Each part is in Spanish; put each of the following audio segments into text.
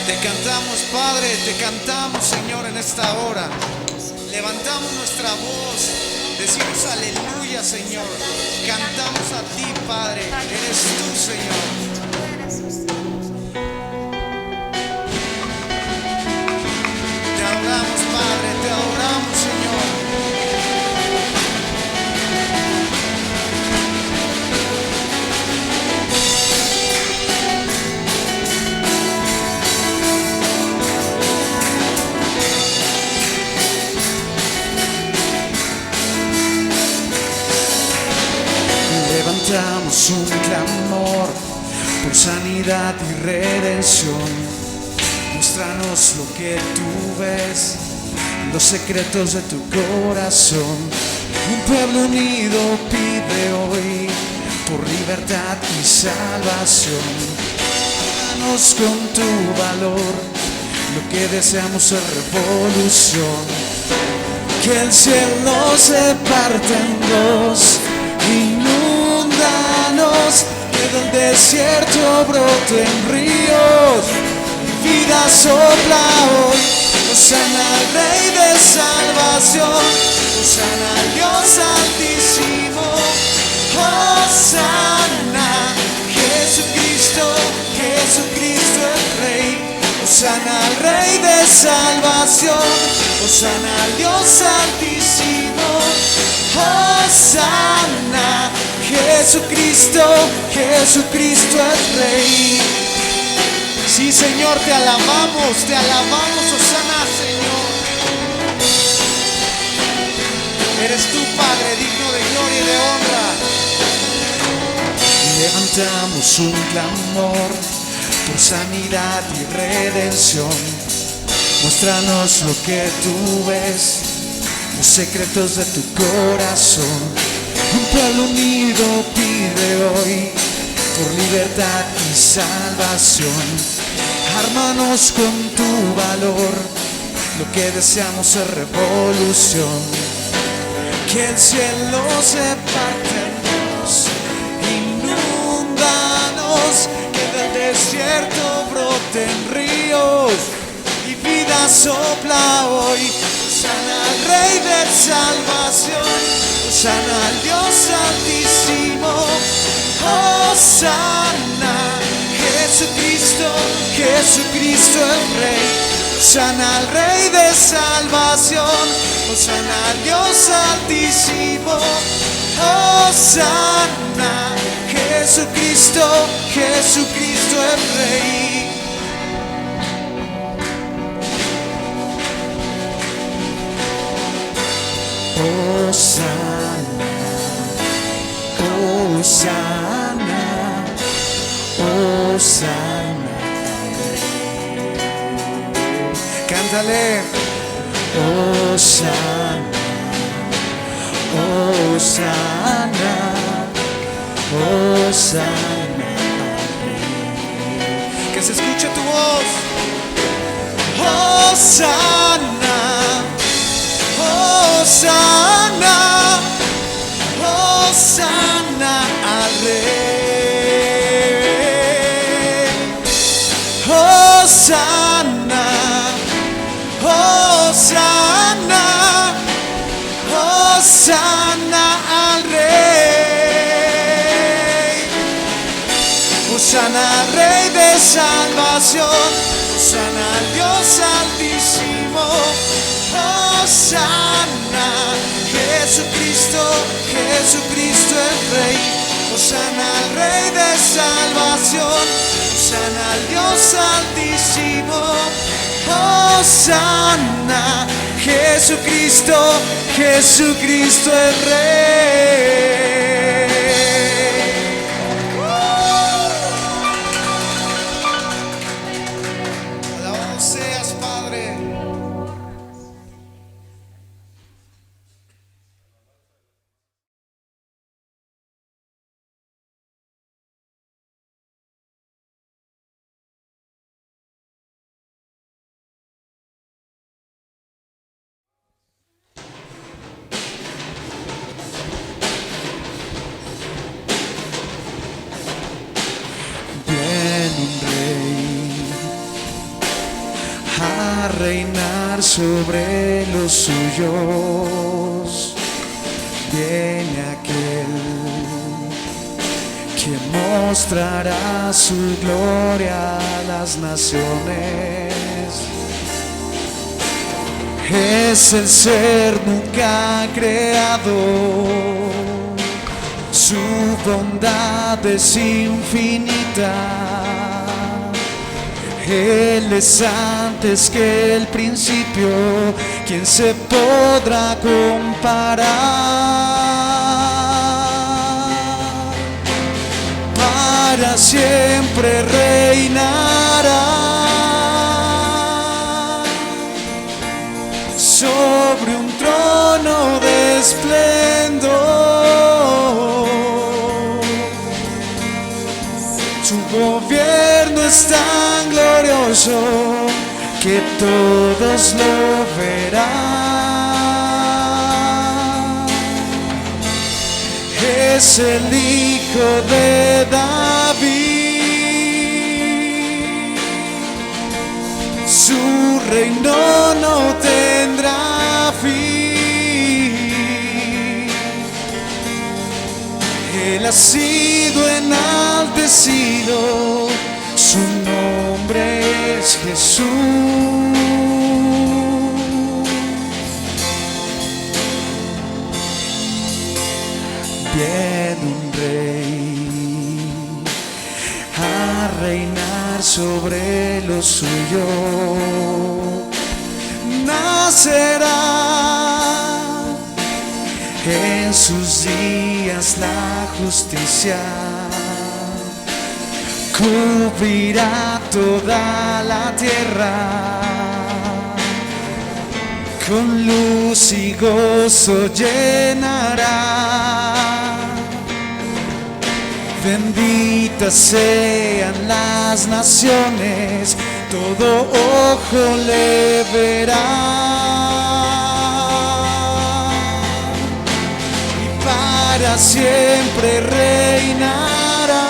Te cantamos, Padre, te cantamos, Señor, en esta hora. Levantamos nuestra voz, decimos aleluya, Señor. Cantamos a ti, Padre. Eres tú, Señor. Te adoramos, Padre, te adoramos, Señor. Levantamos un clamor por sanidad y redención. Muéstranos lo que tú ves, los secretos de tu corazón. Un pueblo unido pide hoy por libertad y salvación. Danos con tu valor lo que deseamos es revolución. Que el cielo se parte en dos. Inúndanos, que del desierto broten ríos, vida sopla hoy. Hosana al Rey de salvación, Hosana al Dios altísimo, Hosana, Jesucristo, Jesucristo el Rey. Hosana al Rey de salvación, Hosana al Dios altísimo, Hosana, Jesucristo, Jesucristo es Rey. Sí, Señor, te alabamos, Hosana, Señor. Eres tú, Padre, digno de gloria y de honra. Levantamos un clamor por sanidad y redención. Muéstranos lo que tú ves, los secretos de tu corazón. Un pueblo unido pide hoy por libertad y salvación. Ármanos con tu valor, lo que deseamos es revolución. Que el cielo se parte en dos. Inúndanos, que del desierto broten ríos y vida sopla hoy. Hosana al Rey de salvación, Hosana al Dios altísimo, Hosana, Jesucristo, Jesucristo el Rey. Hosana al Rey de salvación, Hosana al Dios altísimo, Hosana, Jesucristo, Jesucristo el Rey. Hosana, Hosana, Hosana. Cántale. Hosana, Hosana, Hosana. Que se escuche tu voz. Hosana, Hosana, Hosana al Rey. Hosana, Hosana, Hosana al Rey. Hosana al Rey de salvación, Hosana al Dios altísimo, Hosana, Jesucristo, Jesucristo el Rey. Hosana al Rey de salvación, Hosana al Dios altísimo, Hosana, Jesucristo, Jesucristo el Rey. Alabado seas, Padre. a reinar sobre los suyos. Viene aquel que mostrará su gloria a las naciones. Es el ser nunca creado, su bondad es infinita. Él es antes que el principio, ¿quién se podrá comparar? Para siempre reinará sobre un trono de esplendor. Su gobierno es tan glorioso que todos lo verán. Es el Hijo de David, su reino no tendrá fin. Él ha sido enaltecido, su nombre es Jesús. Viene un rey a reinar sobre los suyos. Nacerá en sus días la justicia, cubrirá toda la tierra, con luz y gozo llenará. Benditas sean las naciones, todo ojo le verá. Y para siempre reinará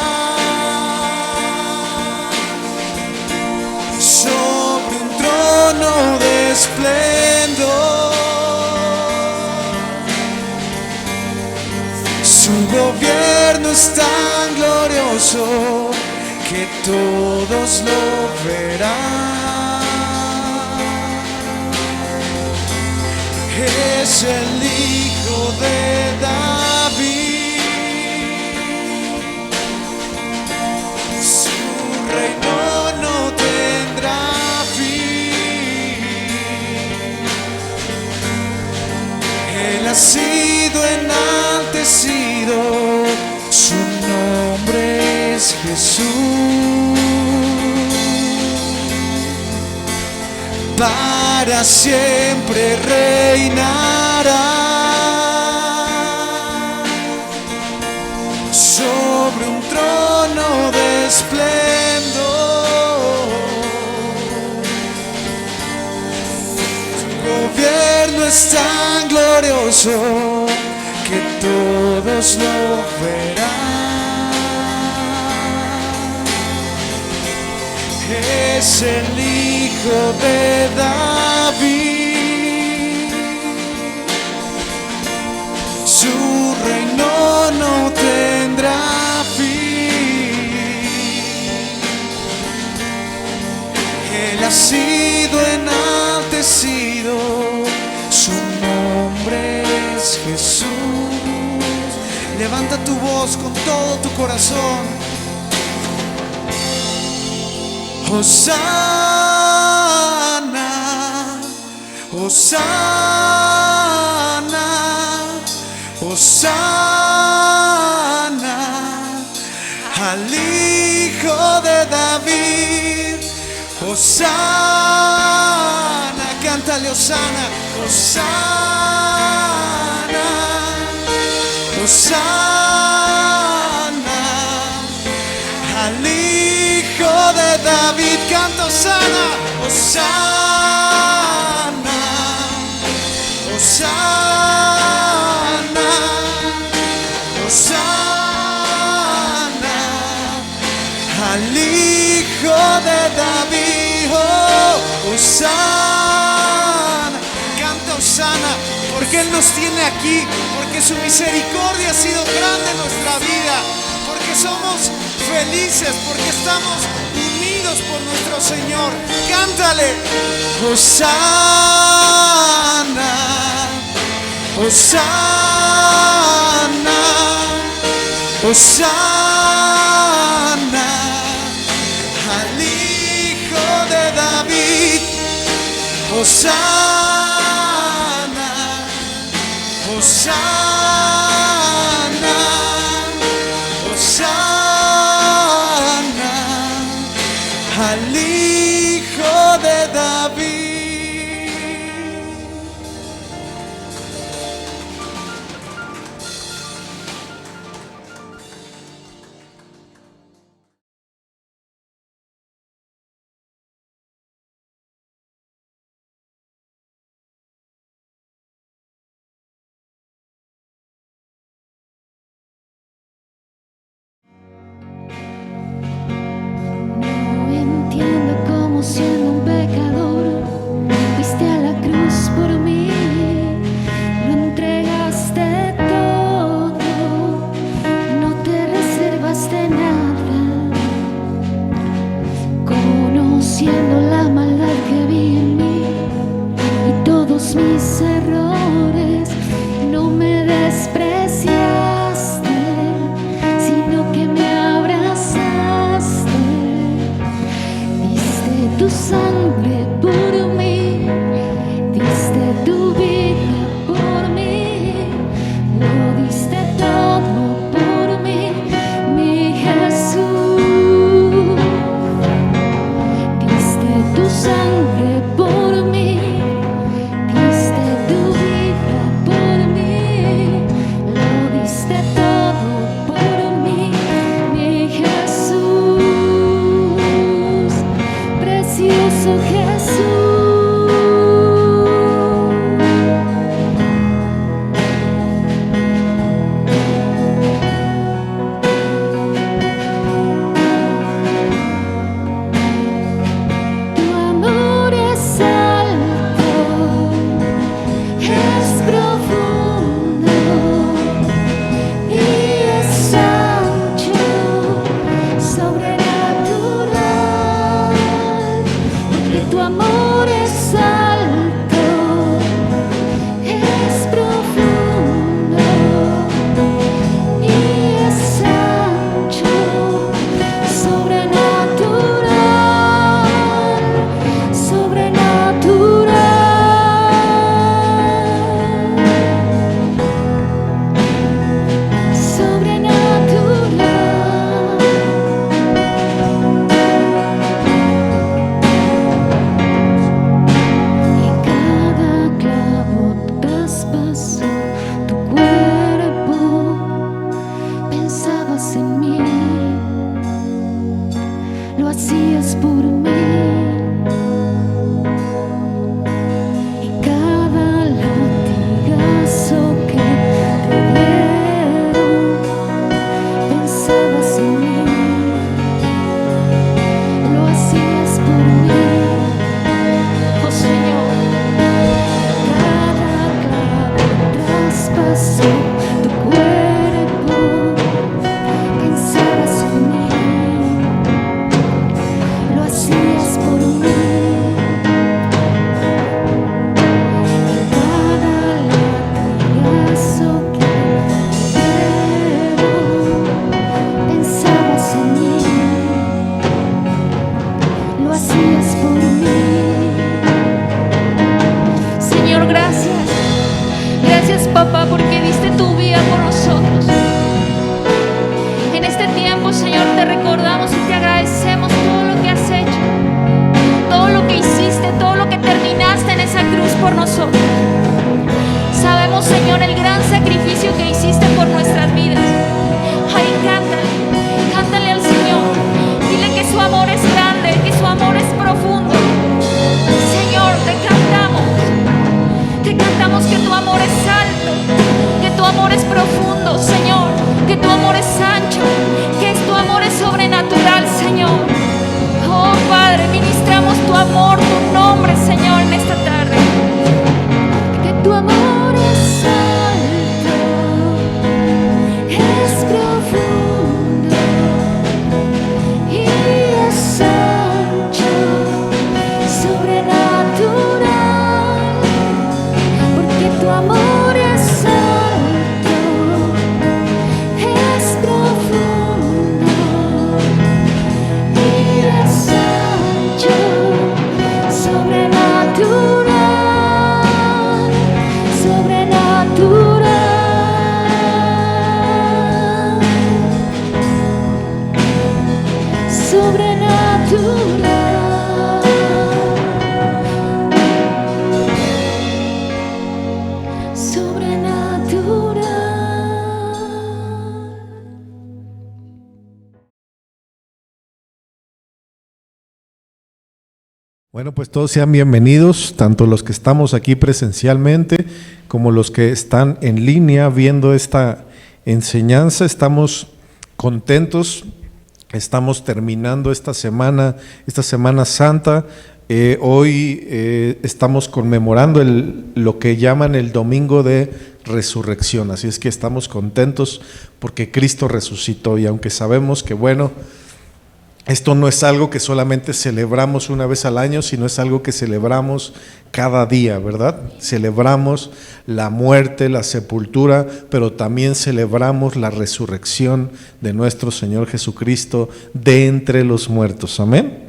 sobre un trono de esplendor. Su gobierno es tan glorioso que todos lo verán. Es el Hijo de David, su reino no tendrá fin. Él ha sido enaltecido, su nombre es Jesús. Para siempre reinará sobre un trono de esplendor. Su gobierno es tan glorioso que todos lo verán. Es el Hijo de David, su reino no tendrá fin. Él ha sido enaltecido, su nombre es Jesús. Levanta tu voz con todo tu corazón. Hosana, Hosana, Hosana al Hijo de David. Hosana, cántale Hosana, Hosana, Hosana al Hijo de David. Canta Hosana, Hosana, Hosana, Hosana al Hijo de David. Oh, Hosana. Canta Hosana, porque Él nos tiene aquí, porque su misericordia ha sido grande en nuestra vida, porque somos felices, porque estamos unidos por nuestro Señor. Cántale. Hosana, Hosana, Hosana al Hijo de David. Hosana, Hosana, Hosana al Hijo de David. Siendo un pecador, fuiste a la cruz por mí, lo entregaste todo, no te reservaste nada, conociendo la maldad que vi en mí y todos mis errores, no me despreciaste, sino que me abrazaste. Tu sangre por mí, diste tu vida por mí, lo diste todo por mí, mi Jesús. Diste tu sangre por mí, diste tu vida por mí, lo diste todo por mí, mi Jesús. Precioso Jesús. Tu amor es alto, es profundo y es ancho, sobrenatural. Porque tu amor es alto, es profundo y es ancho, sobrenatural, sobrenatural. Bueno, pues todos sean bienvenidos, tanto los que estamos aquí presencialmente como los que están en línea viendo esta enseñanza. Estamos contentos, estamos terminando esta Semana Santa. Hoy estamos conmemorando lo que llaman el Domingo de Resurrección, así es que estamos contentos porque Cristo resucitó, y aunque sabemos que esto no es algo que solamente celebramos una vez al año, sino es algo que celebramos cada día, ¿verdad? Celebramos la muerte, la sepultura, pero también celebramos la resurrección de nuestro Señor Jesucristo de entre los muertos. Amén.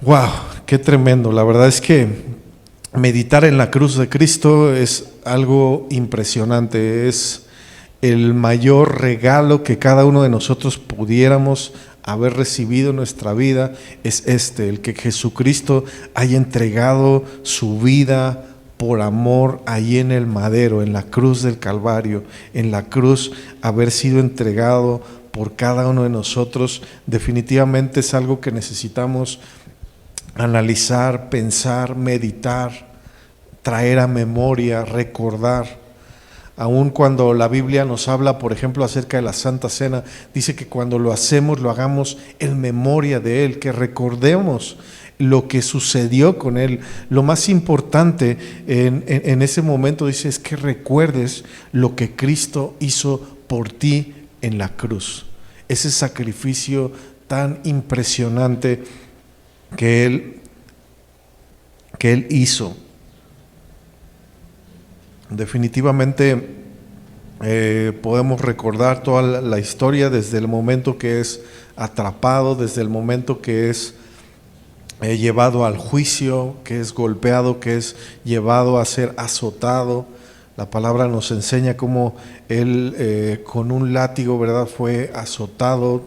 ¡Wow! ¡Qué tremendo! La verdad es que meditar en la cruz de Cristo es algo impresionante. Es el mayor regalo que cada uno de nosotros pudiéramos haber recibido en nuestra vida, es el que Jesucristo haya entregado su vida por amor allí en el madero, en la cruz del Calvario, en la cruz, haber sido entregado por cada uno de nosotros. Definitivamente es algo que necesitamos analizar, pensar, meditar, traer a memoria, recordar. Aun cuando la Biblia nos habla, por ejemplo, acerca de la Santa Cena, dice que cuando lo hacemos, lo hagamos en memoria de Él, que recordemos lo que sucedió con Él. Lo más importante en ese momento, dice, es que recuerdes lo que Cristo hizo por ti en la cruz. Ese sacrificio tan impresionante que Él hizo. Definitivamente podemos recordar toda la historia desde el momento que es atrapado, desde el momento que es llevado al juicio, que es golpeado, que es llevado a ser azotado. La palabra nos enseña cómo Él con un látigo, ¿verdad?, fue azotado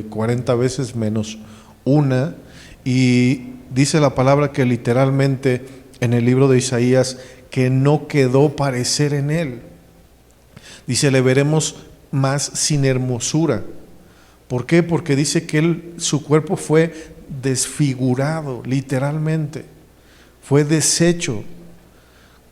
40 veces menos una, y dice la palabra que literalmente en el libro de Isaías que no quedó parecer en Él. Dice, le veremos más sin hermosura. ¿Por qué? Porque dice que su cuerpo fue desfigurado, literalmente, fue deshecho.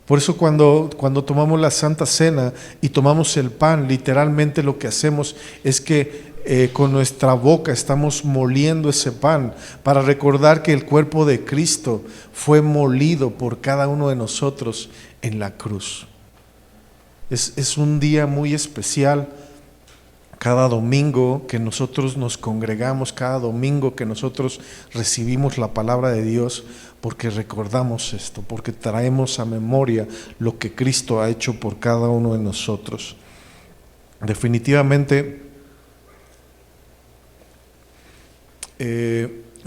Por eso cuando tomamos la Santa Cena y tomamos el pan, literalmente lo que hacemos es que con nuestra boca estamos moliendo ese pan para recordar que el cuerpo de Cristo fue molido por cada uno de nosotros en la cruz. Es un día muy especial. Cada domingo que nosotros nos congregamos, cada domingo que nosotros recibimos la palabra de Dios, porque recordamos esto, porque traemos a memoria lo que Cristo ha hecho por cada uno de nosotros. Definitivamente,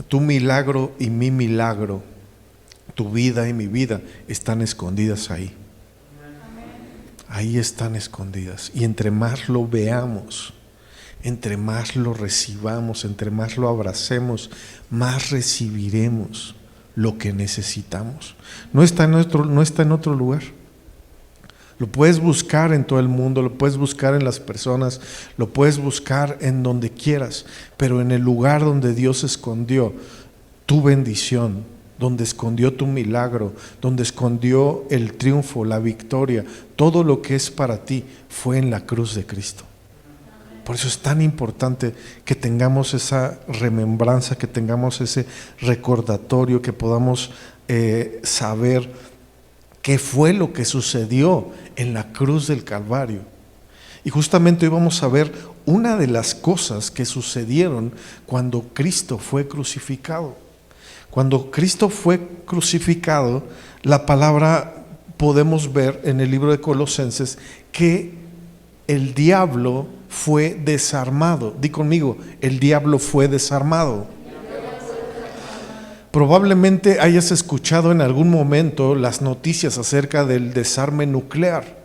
tu milagro y mi milagro, tu vida y mi vida están escondidas ahí. Ahí están escondidas, y entre más lo veamos, entre más lo recibamos, entre más lo abracemos, más recibiremos lo que necesitamos. No está en otro lugar. Lo puedes buscar en todo el mundo, lo puedes buscar en las personas, lo puedes buscar en donde quieras, pero en el lugar donde Dios escondió tu bendición, donde escondió tu milagro, donde escondió el triunfo, la victoria, todo lo que es para ti fue en la cruz de Cristo. Por eso es tan importante que tengamos esa remembranza, que tengamos ese recordatorio, que podamos saber qué fue lo que sucedió en la cruz del Calvario. Y justamente hoy vamos a ver una de las cosas que sucedieron cuando Cristo fue crucificado. Cuando Cristo fue crucificado, la palabra podemos ver en el libro de Colosenses que el diablo fue desarmado. Di conmigo, el diablo fue desarmado. Probablemente hayas escuchado en algún momento las noticias acerca del desarme nuclear,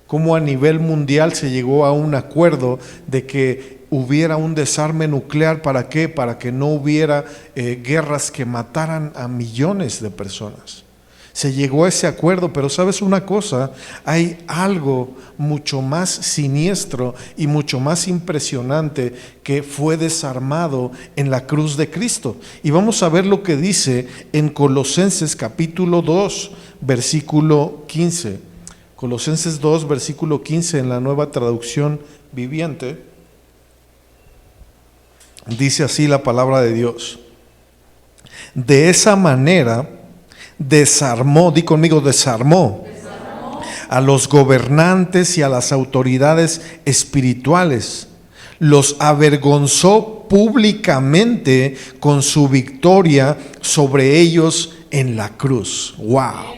cómo a nivel mundial se llegó a un acuerdo de que hubiera un desarme nuclear. ¿Para qué? Para que no hubiera guerras que mataran a millones de personas. Se llegó a ese acuerdo, pero ¿sabes una cosa? Hay algo mucho más siniestro y mucho más impresionante que fue desarmado en la cruz de Cristo. Y vamos a ver lo que dice en Colosenses capítulo 2, versículo 15. Colosenses 2, versículo 15 en la Nueva Traducción Viviente. Dice así la palabra de Dios. De esa manera desarmó, di conmigo, desarmó a los gobernantes y a las autoridades espirituales, los avergonzó públicamente con su victoria sobre ellos en la cruz. ¡Wow!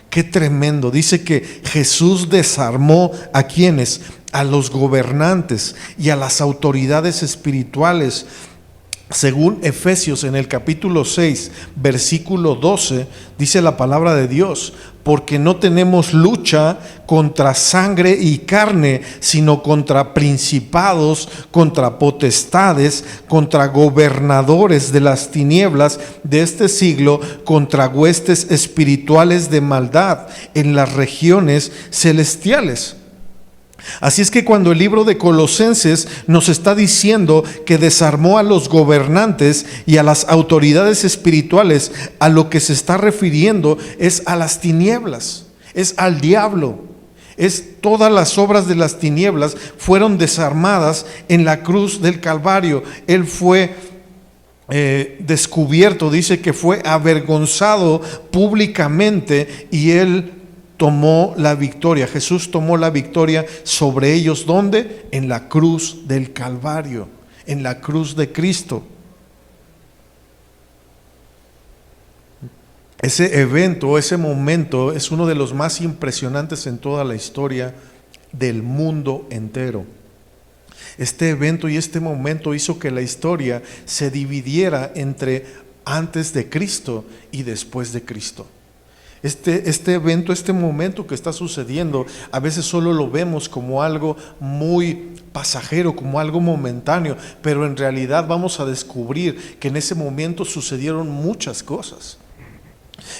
¡Qué tremendo! Dice que Jesús desarmó ¿a quiénes? A los gobernantes y a las autoridades espirituales. Según Efesios en el capítulo 6, versículo 12, dice la palabra de Dios, porque no tenemos lucha contra sangre y carne, sino contra principados, contra potestades, contra gobernadores de las tinieblas de este siglo, contra huestes espirituales de maldad en las regiones celestiales. Así es que cuando el libro de Colosenses nos está diciendo que desarmó a los gobernantes y a las autoridades espirituales, a lo que se está refiriendo es a las tinieblas, es al diablo. Es todas las obras de las tinieblas fueron desarmadas en la cruz del Calvario. Él fue descubierto, dice que fue avergonzado públicamente y él tomó la victoria. Jesús tomó la victoria sobre ellos. ¿Dónde? En la cruz del Calvario, en la cruz de Cristo. Ese evento, ese momento es uno de los más impresionantes en toda la historia del mundo entero. Este evento y este momento hizo que la historia se dividiera entre antes de Cristo y después de Cristo. Este evento, este momento que está sucediendo, a veces solo lo vemos como algo muy pasajero, como algo momentáneo, pero en realidad vamos a descubrir que en ese momento sucedieron muchas cosas.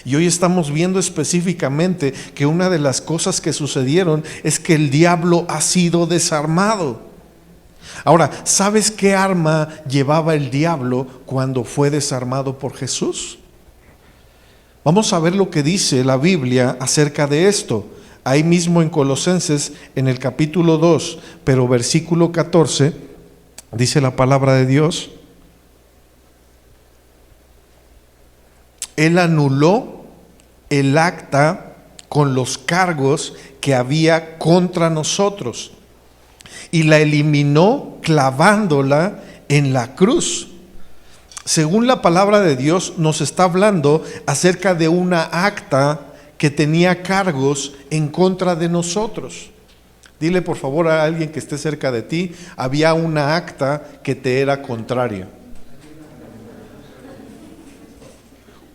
Y hoy estamos viendo específicamente que una de las cosas que sucedieron es que el diablo ha sido desarmado. Ahora, ¿sabes qué arma llevaba el diablo cuando fue desarmado por Jesús? Vamos a ver lo que dice la Biblia acerca de esto. Ahí mismo en Colosenses, en el capítulo 2, pero versículo 14, dice la palabra de Dios. Él anuló el acta con los cargos que había contra nosotros y la eliminó clavándola en la cruz. Según la palabra de Dios, nos está hablando acerca de una acta que tenía cargos en contra de nosotros. Dile por favor a alguien que esté cerca de ti, había una acta que te era contraria.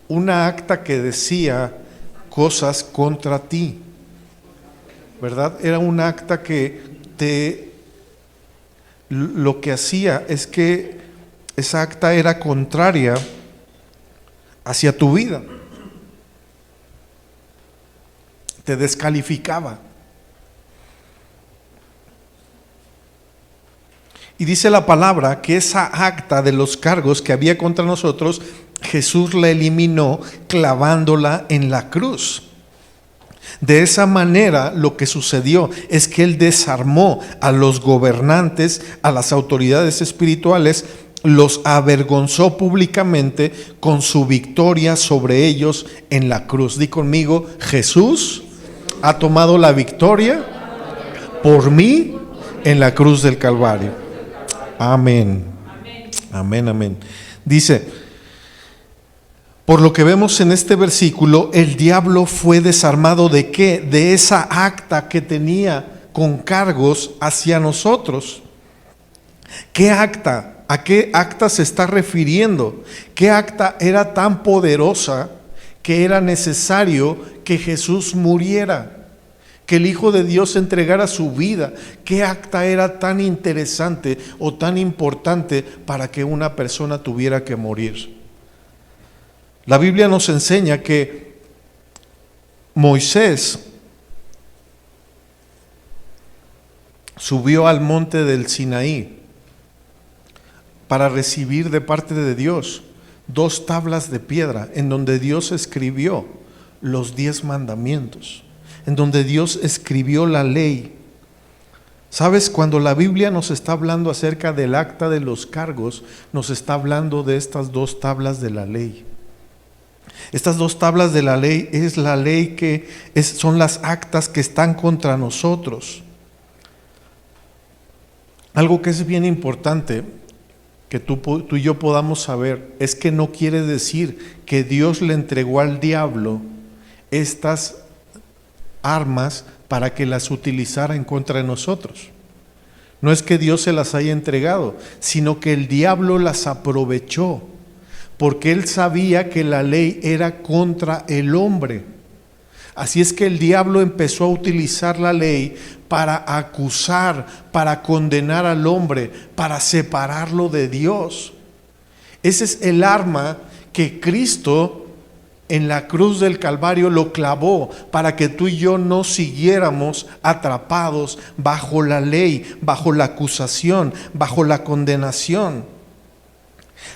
Una acta que decía cosas contra ti, ¿verdad? Era un acta que lo que hacía es que esa acta era contraria hacia tu vida. Te descalificaba. Y dice la palabra que esa acta de los cargos que había contra nosotros, Jesús la eliminó clavándola en la cruz. De esa manera lo que sucedió es que Él desarmó a los gobernantes, a las autoridades espirituales, los avergonzó públicamente con su victoria sobre ellos en la cruz. Di conmigo, Jesús ha tomado la victoria por mí en la cruz del Calvario. Amén. Amén, amén. Dice, por lo que vemos en este versículo, el diablo fue desarmado ¿de qué? De esa acta que tenía con cargos hacia nosotros. ¿Qué acta? ¿A qué acta se está refiriendo? ¿Qué acta era tan poderosa que era necesario que Jesús muriera? Que el Hijo de Dios entregara su vida. ¿Qué acta era tan interesante o tan importante para que una persona tuviera que morir? La Biblia nos enseña que Moisés subió al monte del Sinaí para recibir de parte de Dios 2 tablas de piedra en donde Dios escribió los 10 mandamientos, en donde Dios escribió la ley. ¿Sabes? Cuando la Biblia nos está hablando acerca del acta de los cargos, nos está hablando de estas 2 tablas de la ley. Estas 2 tablas de la ley es la ley son las actas que están contra nosotros. Algo que es bien importante que tú y yo podamos saber es que no quiere decir que Dios le entregó al diablo estas armas para que las utilizara en contra de nosotros. No es que Dios se las haya entregado, sino que el diablo las aprovechó, porque él sabía que la ley era contra el hombre. Así es que el diablo empezó a utilizar la ley para acusar, para condenar al hombre, para separarlo de Dios. Ese es el arma que Cristo en la cruz del Calvario lo clavó para que tú y yo no siguiéramos atrapados bajo la ley, bajo la acusación, bajo la condenación.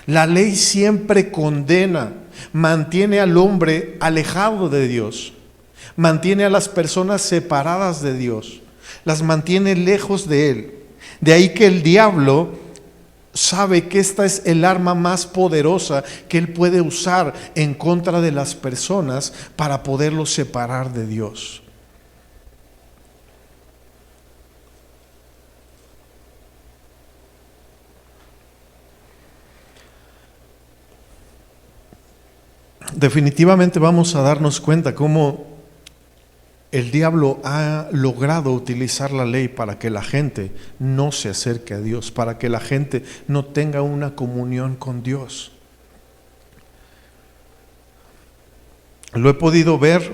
La ley siempre condena, mantiene al hombre alejado de Dios, mantiene a las personas separadas de Dios, las mantiene lejos de Él. De ahí que el diablo sabe que esta es el arma más poderosa que él puede usar en contra de las personas para poderlos separar de Dios. Definitivamente vamos a darnos cuenta cómo el diablo ha logrado utilizar la ley para que la gente no se acerque a Dios, para que la gente no tenga una comunión con Dios. Lo he podido ver,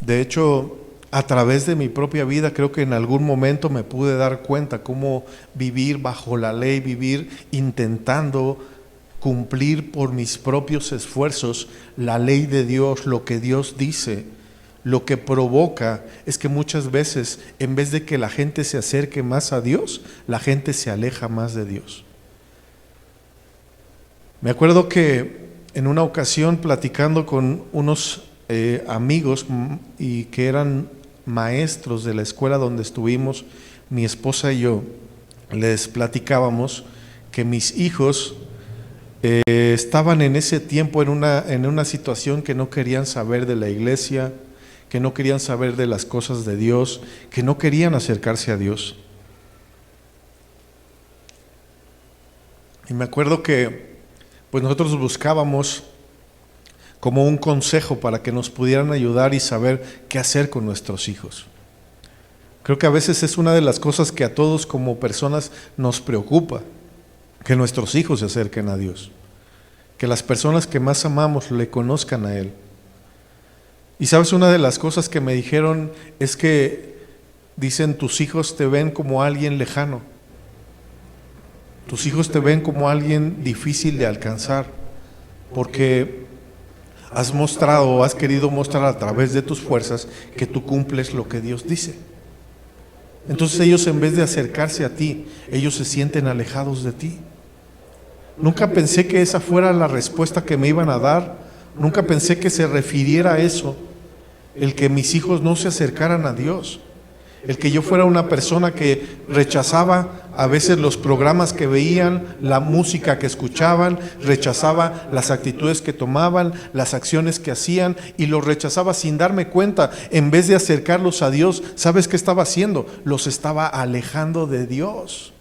de hecho, a través de mi propia vida. Creo que en algún momento me pude dar cuenta cómo vivir bajo la ley, vivir intentando cumplir por mis propios esfuerzos la ley de Dios, lo que Dios dice. Lo que provoca es que muchas veces, en vez de que la gente se acerque más a Dios, la gente se aleja más de Dios. Me acuerdo que en una ocasión, platicando con unos amigos y que eran maestros de la escuela donde estuvimos, mi esposa y yo, les platicábamos que mis hijos estaban en ese tiempo en una situación que no querían saber de la iglesia, que no querían saber de las cosas de Dios, que no querían acercarse a Dios. Y me acuerdo que pues nosotros buscábamos como un consejo para que nos pudieran ayudar y saber qué hacer con nuestros hijos. Creo que a veces es una de las cosas que a todos como personas nos preocupa, que nuestros hijos se acerquen a Dios, que las personas que más amamos le conozcan a Él. Y sabes, una de las cosas que me dijeron es que dicen: tus hijos te ven como alguien lejano, tus hijos te ven como alguien difícil de alcanzar, porque has mostrado o has querido mostrar a través de tus fuerzas que tú cumples lo que Dios dice. Entonces ellos, en vez de acercarse a ti, ellos se sienten alejados de ti. Nunca pensé que esa fuera la respuesta que me iban a dar. Nunca pensé que se refiriera a eso, el que mis hijos no se acercaran a Dios, el que yo fuera una persona que rechazaba a veces los programas que veían, la música que escuchaban, rechazaba las actitudes que tomaban, las acciones que hacían, y los rechazaba sin darme cuenta. En vez de acercarlos a Dios, ¿sabes qué estaba haciendo? Los estaba alejando de Dios.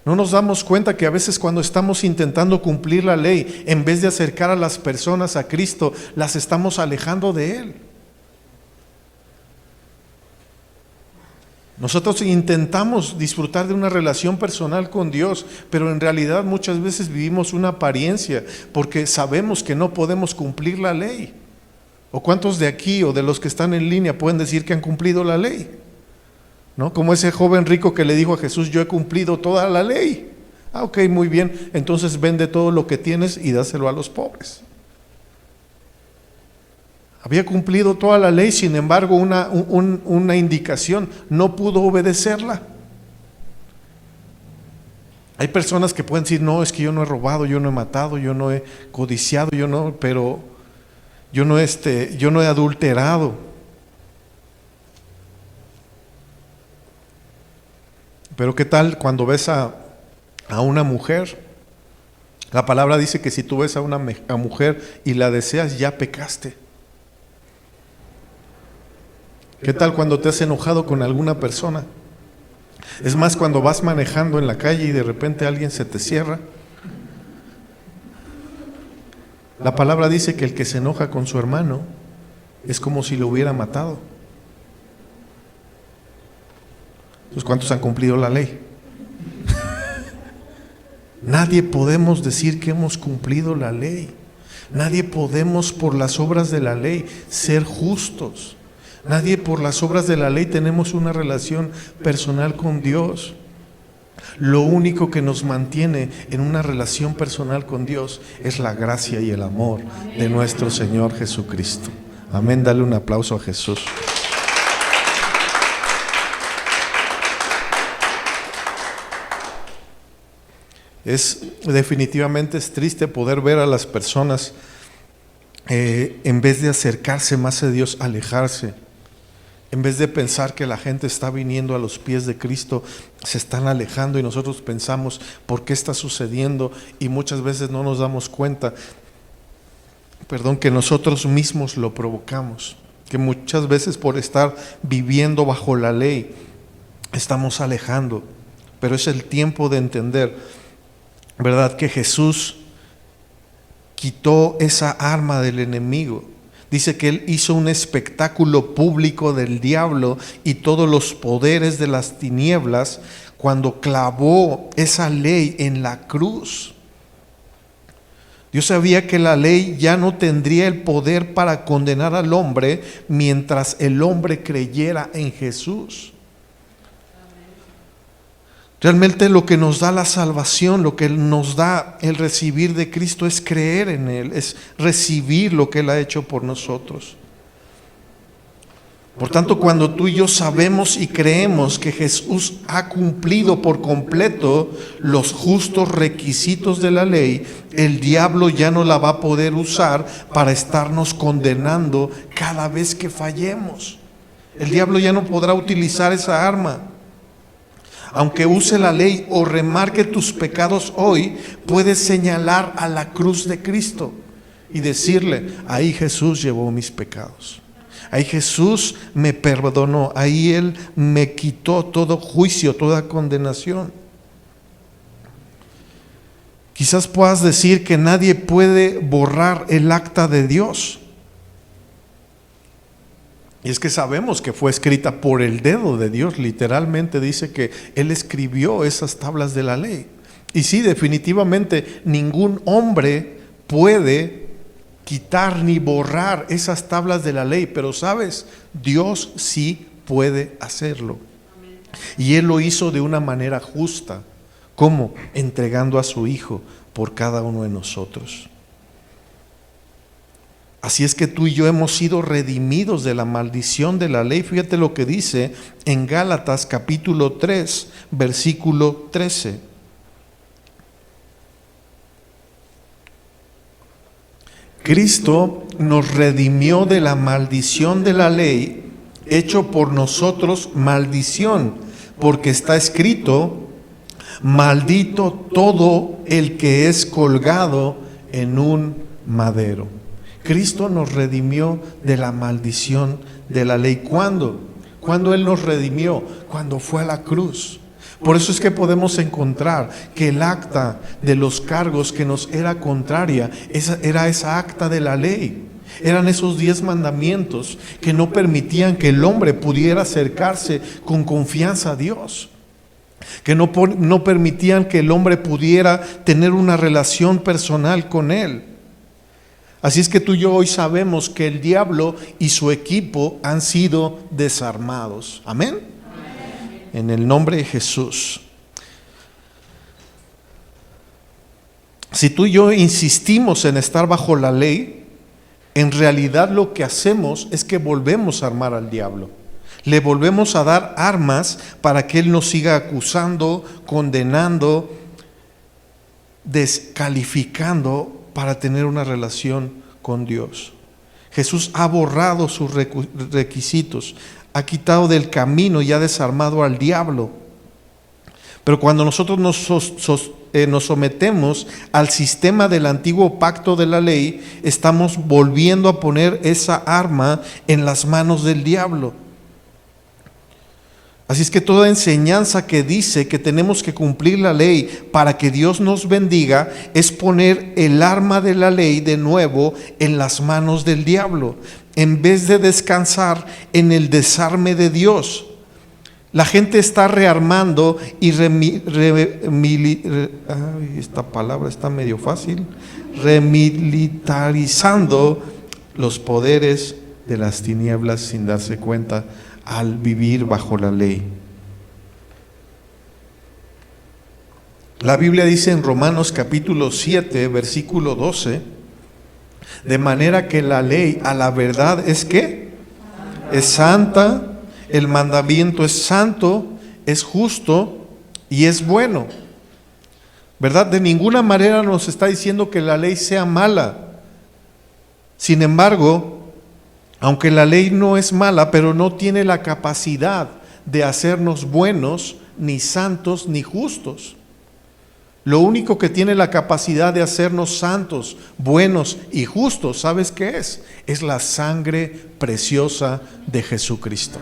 No nos damos cuenta que a veces cuando estamos intentando cumplir la ley, en vez de acercar a las personas a Cristo, las estamos alejando de Él. Nosotros intentamos disfrutar de una relación personal con Dios, pero en realidad muchas veces vivimos una apariencia porque sabemos que no podemos cumplir la ley. ¿O cuántos de aquí o de los que están en línea pueden decir que han cumplido la ley? ¿No? Como ese joven rico que le dijo a Jesús: yo he cumplido toda la ley. Ok, muy bien, entonces vende todo lo que tienes y dáselo a los pobres. Había cumplido toda la ley, sin embargo una indicación, no pudo obedecerla. Hay personas que pueden decir, no, es que yo no he robado, yo no he matado, yo no he codiciado, yo no he adulterado. Pero ¿qué tal cuando ves a una mujer? La palabra dice que si tú ves a una mujer y la deseas, ya pecaste. ¿Qué tal cuando te has enojado con alguna persona? Es más, cuando vas manejando en la calle y de repente alguien se te cierra. La palabra dice que el que se enoja con su hermano es como si lo hubiera matado. Entonces, ¿cuántos han cumplido la ley? Nadie podemos decir que hemos cumplido la ley. Nadie podemos por las obras de la ley ser justos. Nadie por las obras de la ley tenemos una relación personal con Dios. Lo único que nos mantiene en una relación personal con Dios es la gracia y el amor de nuestro Señor Jesucristo. Amén, dale un aplauso a Jesús. Definitivamente es triste poder ver a las personas en vez de acercarse más a Dios, alejarse. En vez de pensar que la gente está viniendo a los pies de Cristo, se están alejando y nosotros pensamos, ¿por qué está sucediendo? Y muchas veces no nos damos cuenta, que nosotros mismos lo provocamos, que muchas veces por estar viviendo bajo la ley, estamos alejando. Pero es el tiempo de entender, ¿verdad?, que Jesús quitó esa arma del enemigo. Dice que Él hizo un espectáculo público del diablo y todos los poderes de las tinieblas cuando clavó esa ley en la cruz. Dios sabía que la ley ya no tendría el poder para condenar al hombre mientras el hombre creyera en Jesús. Realmente lo que nos da la salvación, lo que nos da el recibir de Cristo es creer en Él, es recibir lo que Él ha hecho por nosotros. Por tanto, cuando tú y yo sabemos y creemos que Jesús ha cumplido por completo los justos requisitos de la ley, el diablo ya no la va a poder usar para estarnos condenando cada vez que fallemos. El diablo ya no podrá utilizar esa arma. Aunque use la ley o remarque tus pecados hoy, puedes señalar a la cruz de Cristo y decirle, ahí Jesús llevó mis pecados. Ahí Jesús me perdonó, ahí Él me quitó todo juicio, toda condenación. Quizás puedas decir que nadie puede borrar el acta de Dios. Y es que sabemos que fue escrita por el dedo de Dios, literalmente dice que Él escribió esas tablas de la ley. Y sí, definitivamente ningún hombre puede quitar ni borrar esas tablas de la ley, pero ¿sabes? Dios sí puede hacerlo. Y Él lo hizo de una manera justa. ¿Cómo? Entregando a su Hijo por cada uno de nosotros. Así es que tú y yo hemos sido redimidos de la maldición de la ley. Fíjate lo que dice en Gálatas capítulo 3, versículo 13. Cristo nos redimió de la maldición de la ley, hecho por nosotros maldición, porque está escrito, maldito todo el que es colgado en un madero. Cristo nos redimió de la maldición de la ley. ¿Cuándo? ¿Cuándo Él nos redimió? Cuando fue a la cruz. Por eso es que podemos encontrar que el acta de los cargos que nos era contraria, era esa acta de la ley. Eran esos 10 mandamientos que no permitían que el hombre pudiera acercarse con confianza a Dios. Que no permitían que el hombre pudiera tener una relación personal con Él. Así es que tú y yo hoy sabemos que el diablo y su equipo han sido desarmados. Amén. En el nombre de Jesús. Si tú y yo insistimos en estar bajo la ley, en realidad lo que hacemos es que volvemos a armar al diablo. Le volvemos a dar armas para que él nos siga acusando, condenando, descalificando para tener una relación con Dios. Jesús ha borrado sus requisitos, ha quitado del camino y ha desarmado al diablo. Pero cuando nosotros nos sometemos al sistema del antiguo pacto de la ley, estamos volviendo a poner esa arma en las manos del diablo. Así es que toda enseñanza que dice que tenemos que cumplir la ley para que Dios nos bendiga es poner el arma de la ley de nuevo en las manos del diablo, en vez de descansar en el desarme de Dios. La gente está rearmando y esta palabra está medio fácil, remilitarizando los poderes de las tinieblas sin darse cuenta al vivir bajo la ley. La Biblia dice en Romanos capítulo 7, versículo 12, de manera que la ley a la verdad es ¿qué? Es santa, el mandamiento es santo, es justo y es bueno. ¿Verdad? De ninguna manera nos está diciendo que la ley sea mala. Sin embargo, aunque la ley no es mala, pero no tiene la capacidad de hacernos buenos, ni santos, ni justos. Lo único que tiene la capacidad de hacernos santos, buenos y justos, ¿sabes qué es? Es la sangre preciosa de Jesucristo.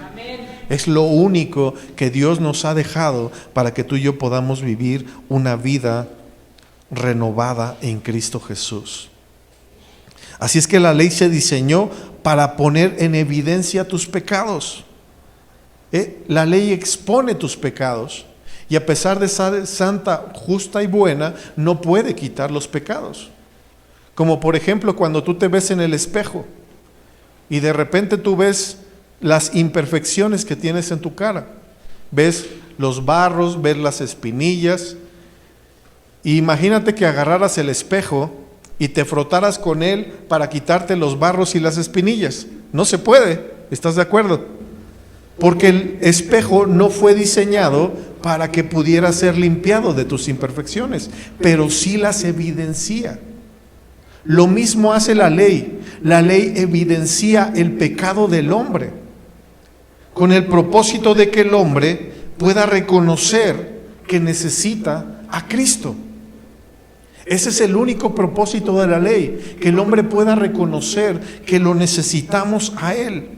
Es lo único que Dios nos ha dejado para que tú y yo podamos vivir una vida renovada en Cristo Jesús. Así es que la ley se diseñó para poner en evidencia tus pecados. La ley expone tus pecados y a pesar de ser santa, justa y buena, no puede quitar los pecados. Como por ejemplo cuando tú te ves en el espejo y de repente tú ves las imperfecciones que tienes en tu cara. Ves los barros, ves las espinillas. Y imagínate que agarraras el espejo y te frotaras con él para quitarte los barros y las espinillas. No se puede, ¿estás de acuerdo? Porque el espejo no fue diseñado para que pudiera ser limpiado de tus imperfecciones, pero sí las evidencia. Lo mismo hace la ley. La ley evidencia el pecado del hombre, con el propósito de que el hombre pueda reconocer que necesita a Cristo. Ese es el único propósito de la ley, que el hombre pueda reconocer que lo necesitamos a Él.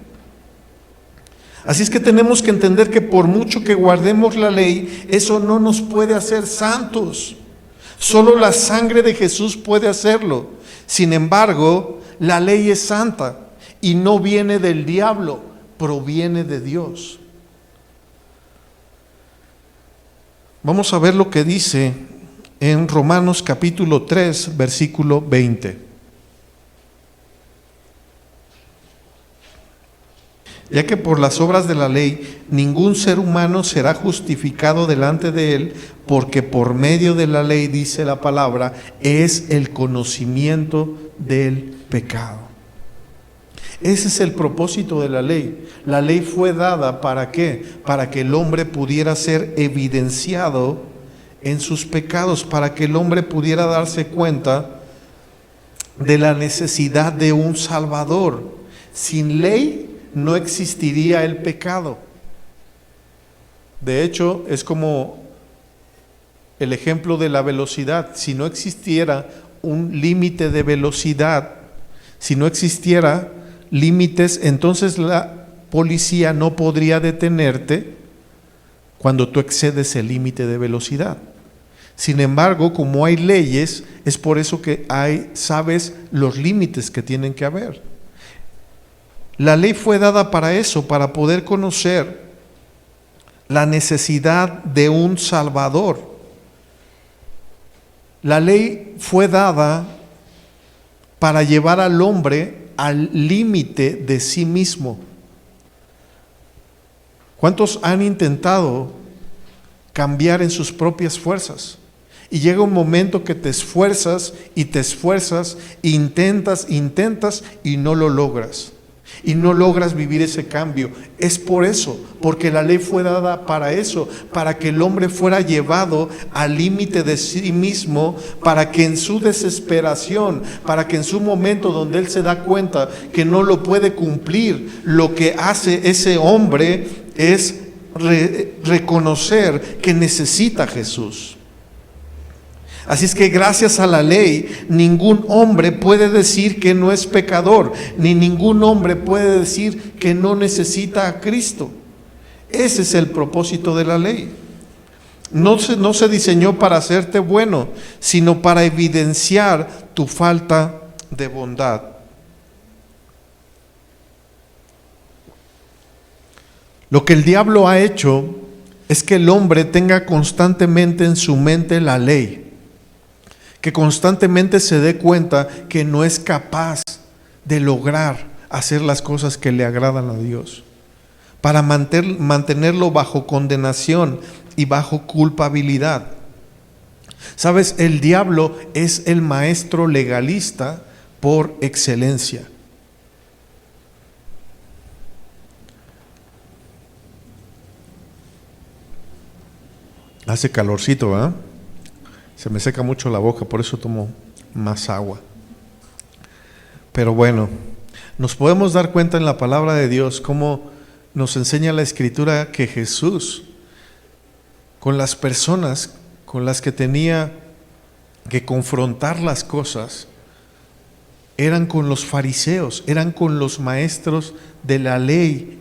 Así es que tenemos que entender que por mucho que guardemos la ley, eso no nos puede hacer santos. Solo la sangre de Jesús puede hacerlo. Sin embargo, la ley es santa y no viene del diablo, proviene de Dios. Vamos a ver lo que dice en Romanos capítulo 3, versículo 20. Ya que por las obras de la ley ningún ser humano será justificado delante de él, porque por medio de la ley, dice la palabra, es el conocimiento del pecado. Ese es el propósito de la ley. La ley fue dada ¿para qué? Para que el hombre pudiera ser evidenciado en sus pecados, para que el hombre pudiera darse cuenta de la necesidad de un Salvador. Sin ley no existiría el pecado. De hecho, es como el ejemplo de la velocidad. Si no existiera un límite de velocidad, si no existiera límites, entonces la policía no podría detenerte cuando tú excedes el límite de velocidad. Sin embargo, como hay leyes, es por eso que sabes los límites que tienen que haber. La ley fue dada para eso, para poder conocer la necesidad de un Salvador. La ley fue dada para llevar al hombre al límite de sí mismo. ¿Cuántos han intentado cambiar en sus propias fuerzas? Y llega un momento que te esfuerzas, intentas y no lo logras. Y no logras vivir ese cambio. Es por eso, porque la ley fue dada para eso, para que el hombre fuera llevado al límite de sí mismo, para que en su desesperación, para que en su momento donde él se da cuenta que no lo puede cumplir, lo que hace ese hombre es reconocer que necesita a Jesús. Así es que gracias a la ley, ningún hombre puede decir que no es pecador, ni ningún hombre puede decir que no necesita a Cristo. Ese es el propósito de la ley. No se diseñó para hacerte bueno, sino para evidenciar tu falta de bondad. Lo que el diablo ha hecho es que el hombre tenga constantemente en su mente la ley, que constantemente se dé cuenta que no es capaz de lograr hacer las cosas que le agradan a Dios, para mantenerlo bajo condenación y bajo culpabilidad. Sabes, el diablo es el maestro legalista por excelencia. Hace calorcito, ¿verdad? Se me seca mucho la boca, por eso tomo más agua. Pero bueno, nos podemos dar cuenta en la palabra de Dios cómo nos enseña la Escritura que Jesús, con las personas con las que tenía que confrontar las cosas, eran con los fariseos, eran con los maestros de la ley,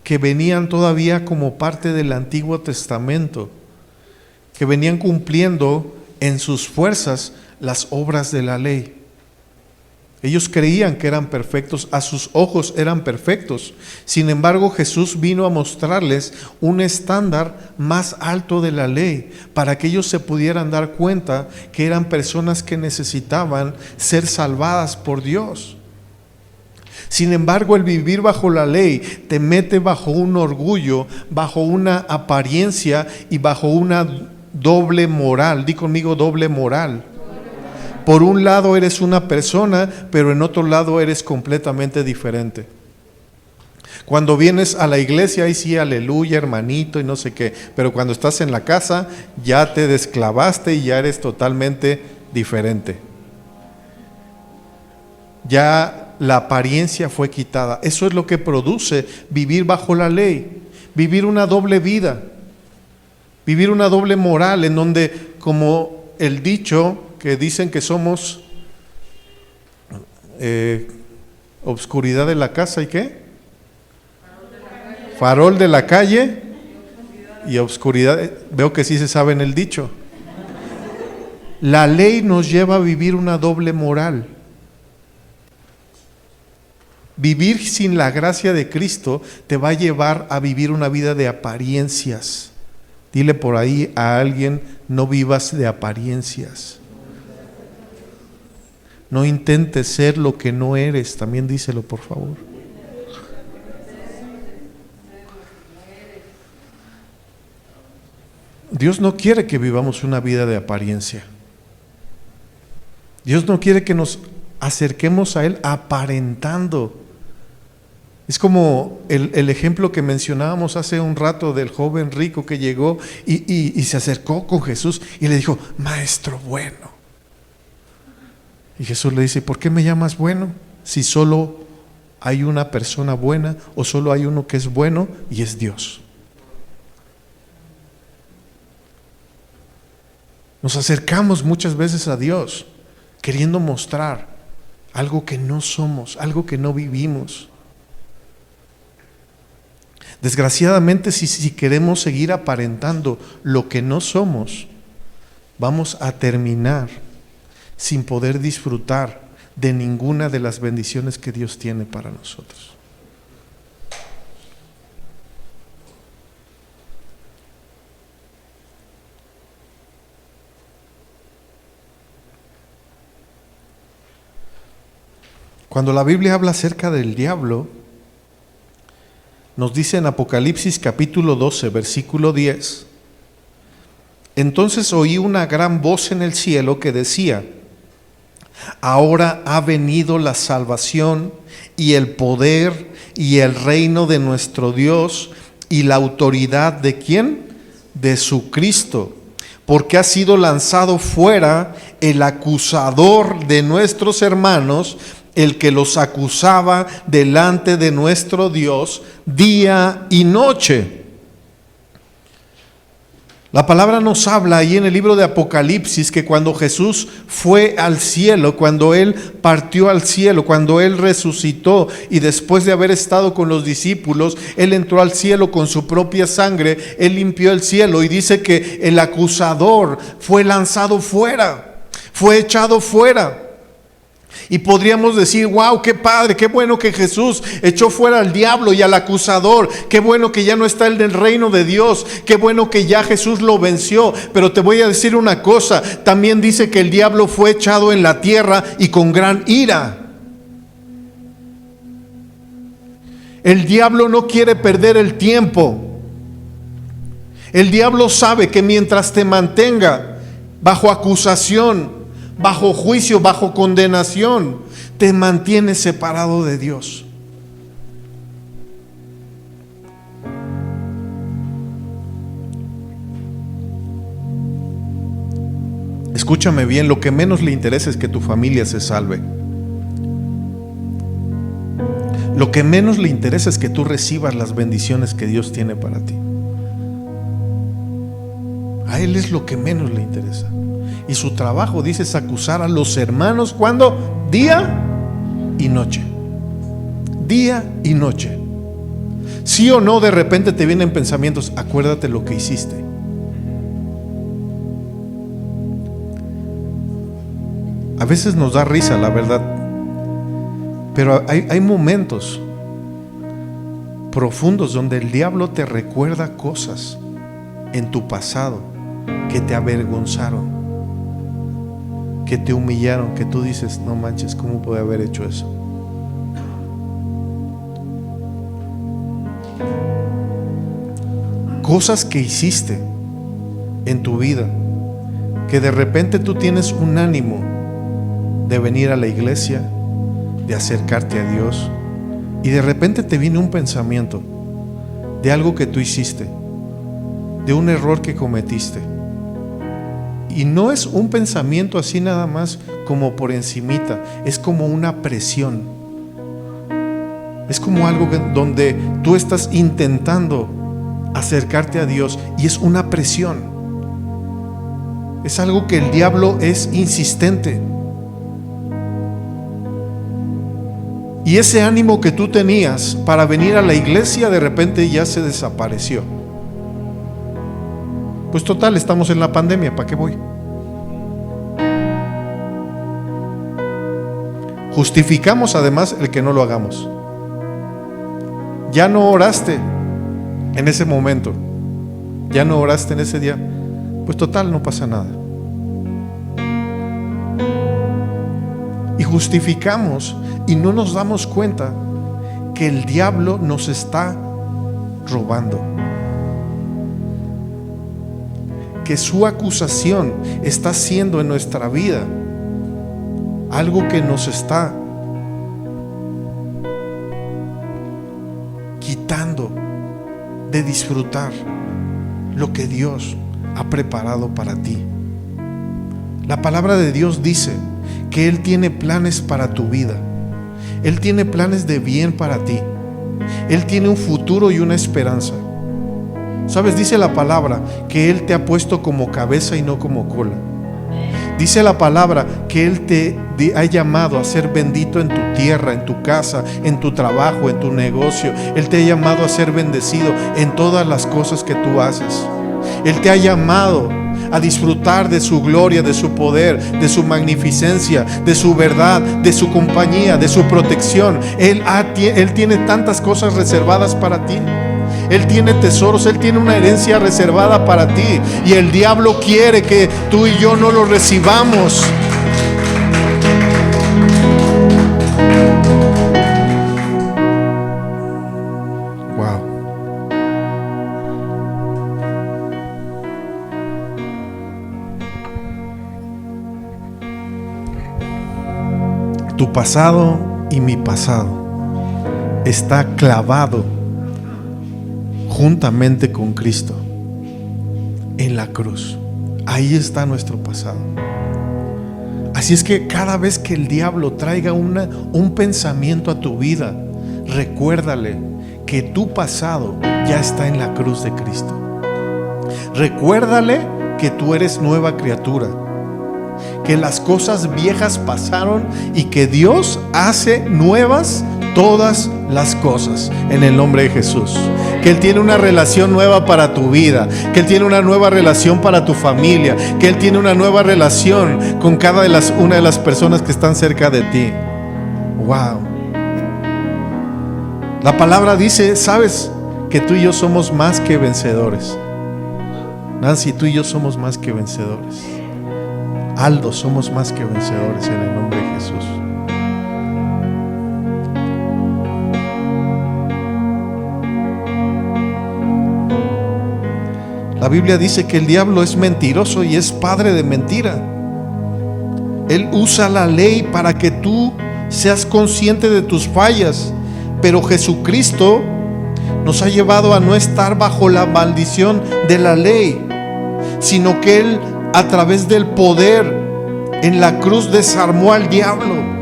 que venían todavía como parte del Antiguo Testamento, que venían cumpliendo en sus fuerzas las obras de la ley. Ellos creían que eran perfectos, a sus ojos eran perfectos. Sin embargo, Jesús vino a mostrarles un estándar más alto de la ley, para que ellos se pudieran dar cuenta que eran personas que necesitaban ser salvadas por Dios. Sin embargo, el vivir bajo la ley te mete bajo un orgullo, bajo una apariencia y bajo una doble moral. Di conmigo, doble moral. Por un lado eres una persona, pero en otro lado eres completamente diferente. Cuando vienes a la iglesia, ahí sí, aleluya, hermanito, y no sé qué. Pero cuando estás en la casa, ya te desclavaste y ya eres totalmente diferente. Ya la apariencia fue quitada. Eso es lo que produce vivir bajo la ley, vivir una doble vida, vivir una doble moral, en donde, como el dicho que dicen que somos obscuridad de la casa, ¿y qué? Farol de la calle y obscuridad. Veo que sí se sabe en el dicho. La ley nos lleva a vivir una doble moral. Vivir sin la gracia de Cristo te va a llevar a vivir una vida de apariencias. Dile por ahí a alguien: no vivas de apariencias. No intentes ser lo que no eres. También díselo, por favor. Dios no quiere que vivamos una vida de apariencia. Dios no quiere que nos acerquemos a Él aparentando. Es como el ejemplo que mencionábamos hace un rato del joven rico que llegó y se acercó con Jesús y le dijo: Maestro bueno. Y Jesús le dice: ¿por qué me llamas bueno? Si solo hay una persona buena, o solo hay uno que es bueno, y es Dios. Nos acercamos muchas veces a Dios queriendo mostrar algo que no somos, algo que no vivimos. Desgraciadamente, si queremos seguir aparentando lo que no somos, vamos a terminar sin poder disfrutar de ninguna de las bendiciones que Dios tiene para nosotros. Cuando la Biblia habla acerca del diablo, nos dice en Apocalipsis capítulo 12, versículo 10: Entonces oí una gran voz en el cielo que decía: ahora ha venido la salvación y el poder y el reino de nuestro Dios y la autoridad ¿de quién? De su Cristo, porque ha sido lanzado fuera el acusador de nuestros hermanos, el que los acusaba delante de nuestro Dios día y noche. La palabra nos habla ahí en el libro de Apocalipsis que cuando Jesús fue al cielo, cuando Él partió al cielo, cuando Él resucitó y después de haber estado con los discípulos, Él entró al cielo con su propia sangre, Él limpió el cielo y dice que el acusador fue lanzado fuera, fue echado fuera. Y podríamos decir: wow, qué padre, qué bueno que Jesús echó fuera al diablo y al acusador, qué bueno que ya no está en el reino de Dios, qué bueno que ya Jesús lo venció. Pero te voy a decir una cosa, también dice que el diablo fue echado en la tierra y con gran ira. El diablo no quiere perder el tiempo. El diablo sabe que mientras te mantenga bajo acusación, bajo juicio, bajo condenación, te mantienes separado de Dios. Escúchame bien, lo que menos le interesa es que tu familia se salve. Lo que menos le interesa es que tú recibas las bendiciones que Dios tiene para ti. A Él es lo que menos le interesa. Y su trabajo, dice, es acusar a los hermanos. ¿Cuándo? Día y noche. Día y noche. Sí o no, de repente te vienen pensamientos: acuérdate lo que hiciste. A veces nos da risa, la verdad. Pero hay momentos profundos donde el diablo te recuerda cosas en tu pasado que te avergonzaron, que te humillaron, que tú dices: no manches, ¿cómo pude haber hecho eso? Cosas que hiciste en tu vida, que de repente tú tienes un ánimo de venir a la iglesia, de acercarte a Dios, y de repente te viene un pensamiento de algo que tú hiciste, de un error que cometiste. Y no es un pensamiento así nada más como por encimita, es como una presión. Es como algo donde tú estás intentando acercarte a Dios y es una presión. Es algo que el diablo es insistente. Y ese ánimo que tú tenías para venir a la iglesia de repente ya se desapareció. Pues total, estamos en la pandemia, ¿para qué voy? Justificamos además el que no lo hagamos. Ya no oraste en ese momento, ya no oraste en ese día, pues total, no pasa nada. Y justificamos y no nos damos cuenta que el diablo nos está robando, que su acusación está haciendo en nuestra vida algo que nos está quitando de disfrutar lo que Dios ha preparado para ti. La palabra de Dios dice que Él tiene planes para tu vida. Él tiene planes de bien para ti. Él tiene un futuro y una esperanza. ¿Sabes? Dice la palabra que Él te ha puesto como cabeza y no como cola. Dice la palabra que Él te ha llamado a ser bendito en tu tierra, en tu casa, en tu trabajo, en tu negocio. Él te ha llamado a ser bendecido en todas las cosas que tú haces. Él te ha llamado a disfrutar de su gloria, de su poder, de su magnificencia, de su verdad, de su compañía, de su protección. Él tiene tantas cosas reservadas para ti. Él tiene tesoros, Él tiene una herencia reservada para ti. Y el diablo quiere que tú y yo no lo recibamos. Wow. Tu pasado y mi pasado está clavado juntamente con Cristo en la cruz. Ahí está nuestro pasado. Así es que cada vez que el diablo traiga un pensamiento a tu vida, recuérdale que tu pasado ya está en la cruz de Cristo. Recuérdale que tú eres nueva criatura, que las cosas viejas pasaron y que Dios hace nuevas todas las cosas en el nombre de Jesús. Que Él tiene una relación nueva para tu vida, que Él tiene una nueva relación para tu familia, que Él tiene una nueva relación con una de las personas que están cerca de ti. Wow. La palabra dice, ¿sabes? Que tú y yo somos más que vencedores. Nancy, tú y yo somos más que vencedores. Aldo, somos más que vencedores en el nombre de Jesús. La Biblia dice que el diablo es mentiroso y es padre de mentira. Él usa la ley para que tú seas consciente de tus fallas, pero Jesucristo nos ha llevado a no estar bajo la maldición de la ley, sino que Él, a través del poder en la cruz, desarmó al diablo.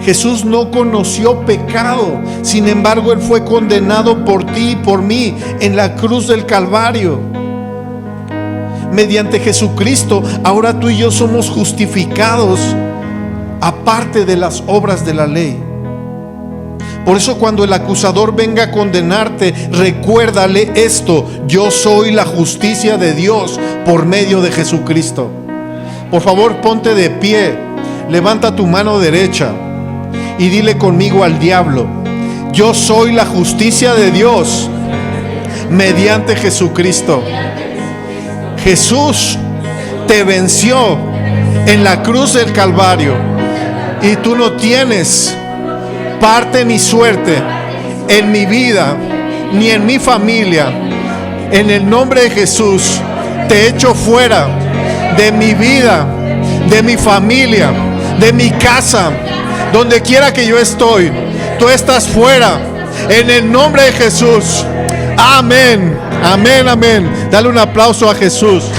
Jesús no conoció pecado, sin embargo Él fue condenado por ti y por mí en la cruz del Calvario. Mediante Jesucristo, ahora tú y yo somos justificados aparte de las obras de la ley. Por eso cuando el acusador venga a condenarte, recuérdale esto: yo soy la justicia de Dios por medio de Jesucristo. Por favor, ponte de pie, levanta tu mano derecha y dile conmigo al diablo: yo soy la justicia de Dios mediante Jesucristo. Jesús te venció en la cruz del Calvario y tú no tienes parte ni suerte en mi vida ni en mi familia. En el nombre de Jesús te echo fuera de mi vida, de mi familia, de mi casa, donde quiera que yo estoy. Tú estás fuera en el nombre de Jesús. Amén, amén, amén. Dale un aplauso a Jesús.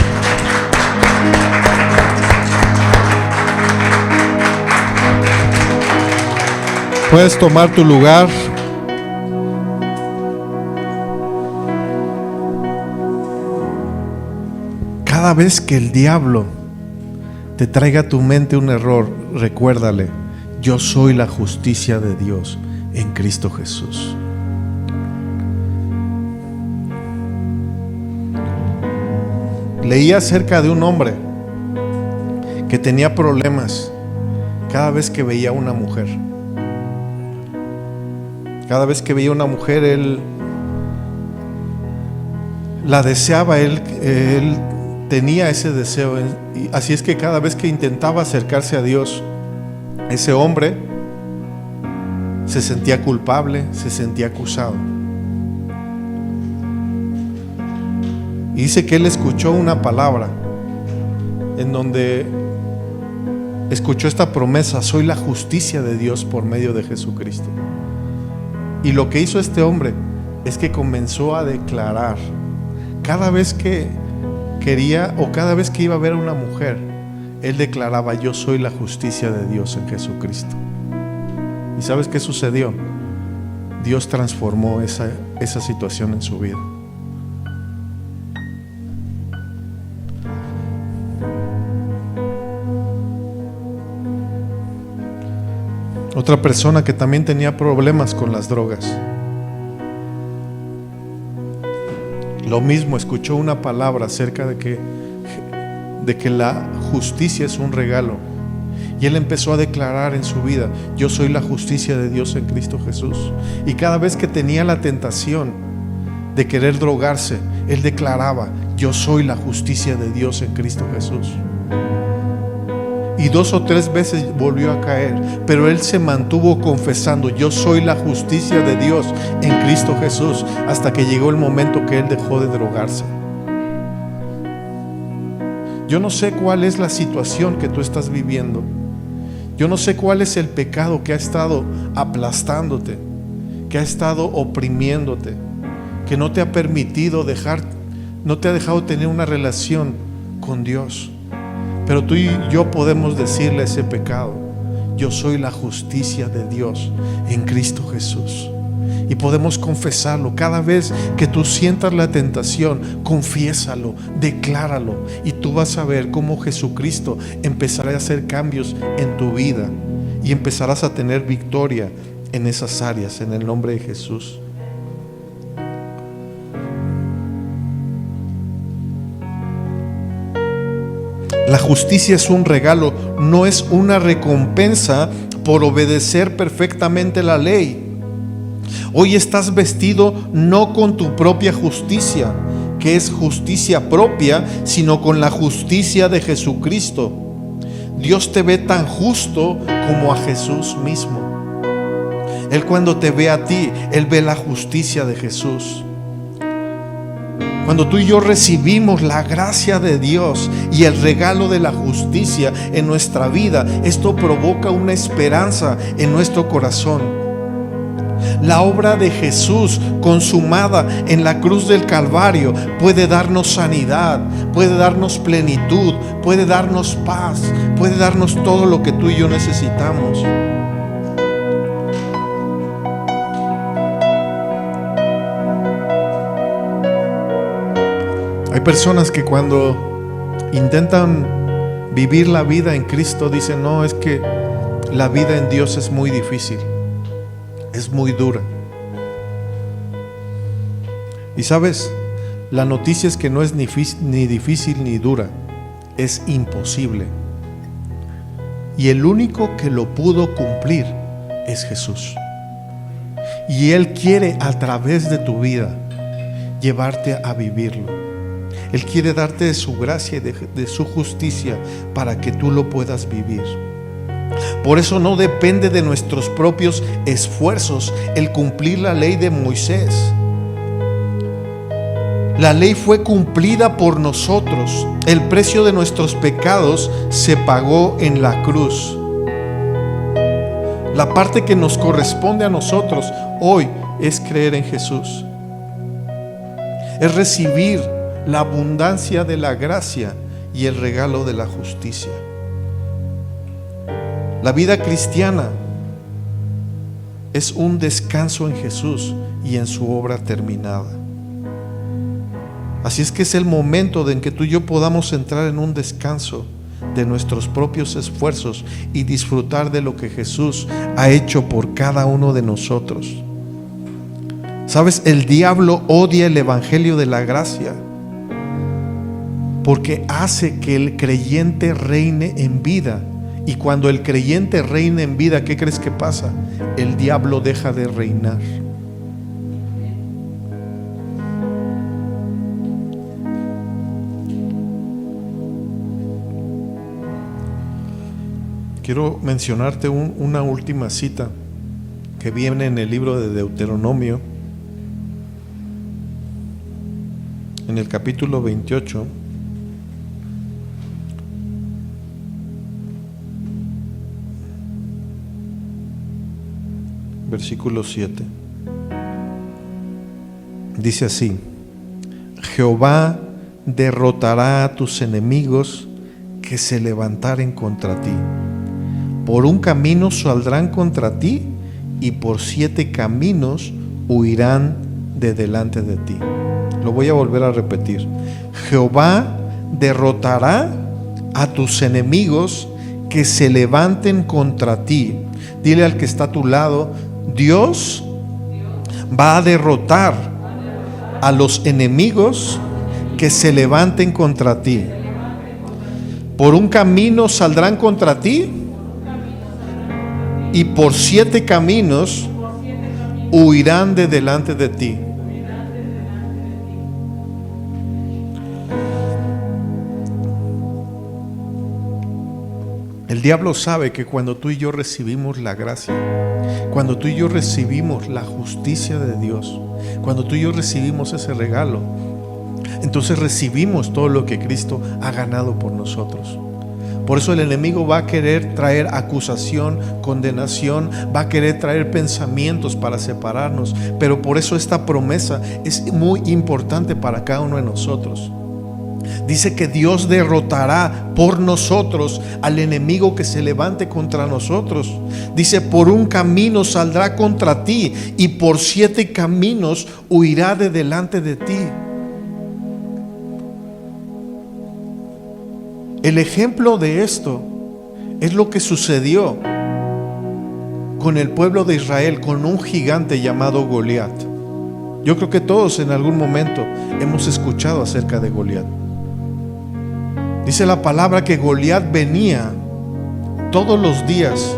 Puedes tomar tu lugar. Cada vez que el diablo te traiga a tu mente un error, recuérdale: yo soy la justicia de Dios en Cristo Jesús. Leí acerca de un hombre que tenía problemas cada vez que veía a una mujer. Cada vez que veía una mujer, él la deseaba, él tenía ese deseo. Así es que cada vez que intentaba acercarse a Dios, ese hombre se sentía culpable, se sentía acusado. Y dice que él escuchó una palabra en donde escuchó esta promesa: soy la justicia de Dios por medio de Jesucristo. Y lo que hizo este hombre es que comenzó a declarar, cada vez que quería o cada vez que iba a ver a una mujer, él declaraba: yo soy la justicia de Dios en Jesucristo. ¿Y sabes qué sucedió? Dios transformó esa situación en su vida. Otra persona que también tenía problemas con las drogas, lo mismo, escuchó una palabra acerca de que la justicia es un regalo, y él empezó a declarar en su vida: yo soy la justicia de Dios en Cristo Jesús. Y cada vez que tenía la tentación de querer drogarse, él declaraba: yo soy la justicia de Dios en Cristo Jesús. Y 2 o 3 veces volvió a caer, pero él se mantuvo confesando: yo soy la justicia de Dios en Cristo Jesús, hasta que llegó el momento que él dejó de drogarse. Yo no sé cuál es la situación que tú estás viviendo. Yo no sé cuál es el pecado que ha estado aplastándote, que ha estado oprimiéndote, que no te ha permitido no te ha dejado tener una relación con Dios. Pero tú y yo podemos decirle a ese pecado: yo soy la justicia de Dios en Cristo Jesús. Y podemos confesarlo. Cada vez que tú sientas la tentación, confiésalo, decláralo, y tú vas a ver cómo Jesucristo empezará a hacer cambios en tu vida y empezarás a tener victoria en esas áreas, en el nombre de Jesús. La justicia es un regalo, no es una recompensa por obedecer perfectamente la ley. Hoy estás vestido no con tu propia justicia, que es justicia propia, sino con la justicia de Jesucristo. Dios te ve tan justo como a Jesús mismo. Él, cuando te ve a ti, Él ve la justicia de Jesús. Cuando tú y yo recibimos la gracia de Dios y el regalo de la justicia en nuestra vida, esto provoca una esperanza en nuestro corazón. La obra de Jesús consumada en la cruz del Calvario puede darnos sanidad, puede darnos plenitud, puede darnos paz, puede darnos todo lo que tú y yo necesitamos. Hay personas que cuando intentan vivir la vida en Cristo dicen: no, es que la vida en Dios es muy difícil, es muy dura. Y sabes, la noticia es que no es ni difícil ni dura, es imposible. Y el único que lo pudo cumplir es Jesús. Y Él quiere, a través de tu vida, llevarte a vivirlo. Él quiere darte de su gracia y de su justicia para que tú lo puedas vivir. Por eso no depende de nuestros propios esfuerzos el cumplir la ley de Moisés. La ley fue cumplida por nosotros. El precio de nuestros pecados se pagó en la cruz. La parte que nos corresponde a nosotros hoy es creer en Jesús. Es recibir la abundancia de la gracia y el regalo de la justicia. La vida cristiana es un descanso en Jesús y en su obra terminada. Así es que es el momento en que tú y yo podamos entrar en un descanso de nuestros propios esfuerzos y disfrutar de lo que Jesús ha hecho por cada uno de nosotros. Sabes, el diablo odia el evangelio de la gracia porque hace que el creyente reine en vida. Y cuando el creyente reina en vida, ¿qué crees que pasa? El diablo deja de reinar. Quiero mencionarte una última cita que viene en el libro de Deuteronomio, en el capítulo 28. Versículo 7. Dice así: Jehová derrotará a tus enemigos que se levantaren contra ti. Por un camino saldrán contra ti y por 7 caminos huirán de delante de ti. Lo voy a volver a repetir. Jehová derrotará a tus enemigos que se levanten contra ti. Dile al que está a tu lado: Dios va a derrotar a los enemigos que se levanten contra ti. Por un camino saldrán contra ti y por 7 caminos huirán de delante de ti. El diablo sabe que cuando tú y yo recibimos la gracia, cuando tú y yo recibimos la justicia de Dios, cuando tú y yo recibimos ese regalo, entonces recibimos todo lo que Cristo ha ganado por nosotros. Por eso el enemigo va a querer traer acusación, condenación, va a querer traer pensamientos para separarnos. Pero por eso esta promesa es muy importante para cada uno de nosotros. Dice que Dios derrotará por nosotros al enemigo que se levante contra nosotros. Dice, por un camino saldrá contra ti y por 7 caminos huirá de delante de ti. El ejemplo de esto es lo que sucedió con el pueblo de Israel, con un gigante llamado Goliat. Yo creo que todos en algún momento hemos escuchado acerca de Goliat. Dice la palabra que Goliat venía todos los días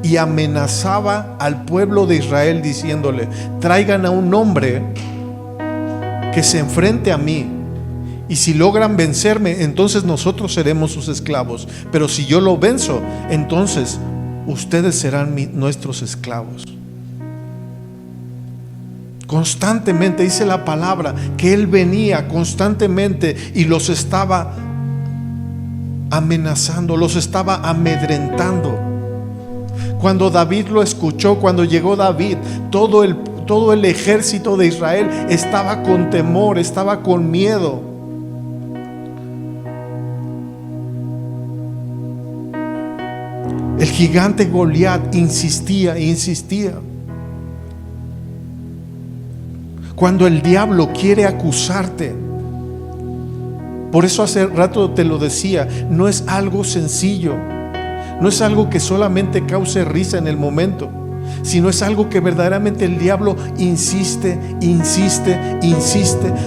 y amenazaba al pueblo de Israel diciéndole: traigan a un hombre que se enfrente a mí, y si logran vencerme, entonces nosotros seremos sus esclavos, pero si yo lo venzo, entonces ustedes serán nuestros esclavos. Constantemente dice la palabra que él venía constantemente y los estaba amenazando, los estaba amedrentando. Cuando David lo escuchó, cuando llegó David, todo el ejército de Israel estaba con temor, estaba con miedo. El gigante Goliat insistía e insistía. Cuando el diablo quiere acusarte, por eso hace rato te lo decía, no es algo sencillo, no es algo que solamente cause risa en el momento, sino es algo que verdaderamente el diablo insiste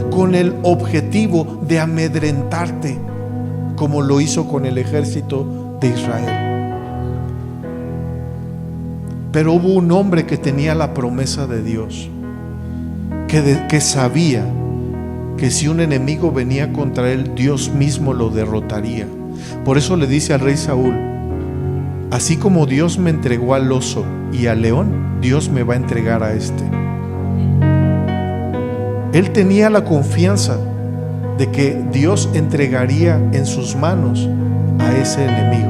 con el objetivo de amedrentarte, como lo hizo con el ejército de Israel. Pero hubo un hombre que tenía la promesa de Dios, que sabía que si un enemigo venía contra él, Dios mismo lo derrotaría. Por eso le dice al rey Saúl: así como Dios me entregó al oso y al león, Dios me va a entregar a este. Él tenía la confianza de que Dios entregaría en sus manos a ese enemigo.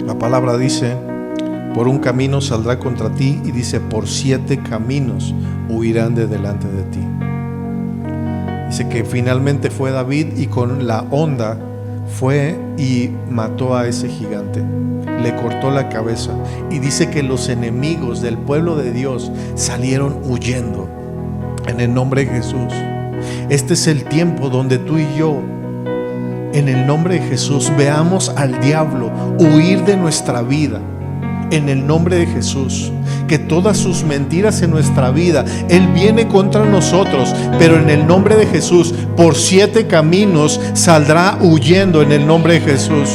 La palabra dice: por un camino saldrá contra ti, y dice, por 7 caminos huirán de delante de ti. Dice que finalmente fue David y con la honda fue y mató a ese gigante, le cortó la cabeza, y dice que los enemigos del pueblo de Dios salieron huyendo en el nombre de Jesús. Este es el tiempo donde tú y yo, en el nombre de Jesús, veamos al diablo huir de nuestra vida. En el nombre de Jesús, que todas sus mentiras en nuestra vida, Él viene contra nosotros, pero en el nombre de Jesús, por 7 caminos saldrá huyendo en el nombre de Jesús.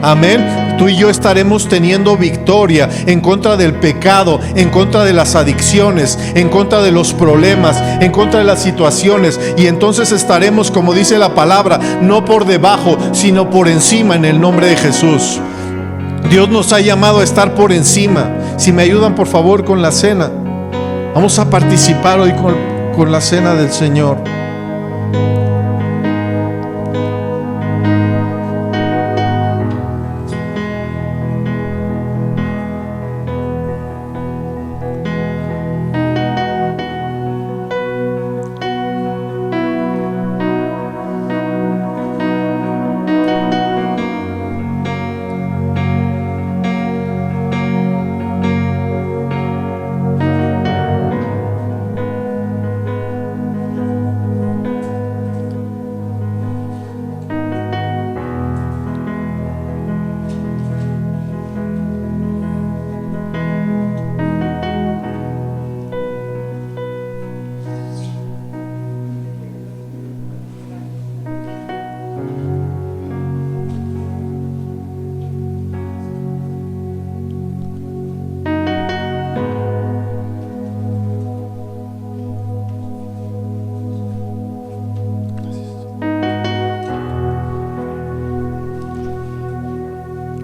Amén. Tú y yo estaremos teniendo victoria en contra del pecado, en contra de las adicciones, en contra de los problemas, en contra de las situaciones, y entonces estaremos, como dice la palabra, no por debajo, sino por encima en el nombre de Jesús. Dios nos ha llamado a estar por encima. Si me ayudan por favor con la cena, vamos a participar hoy con la cena del Señor.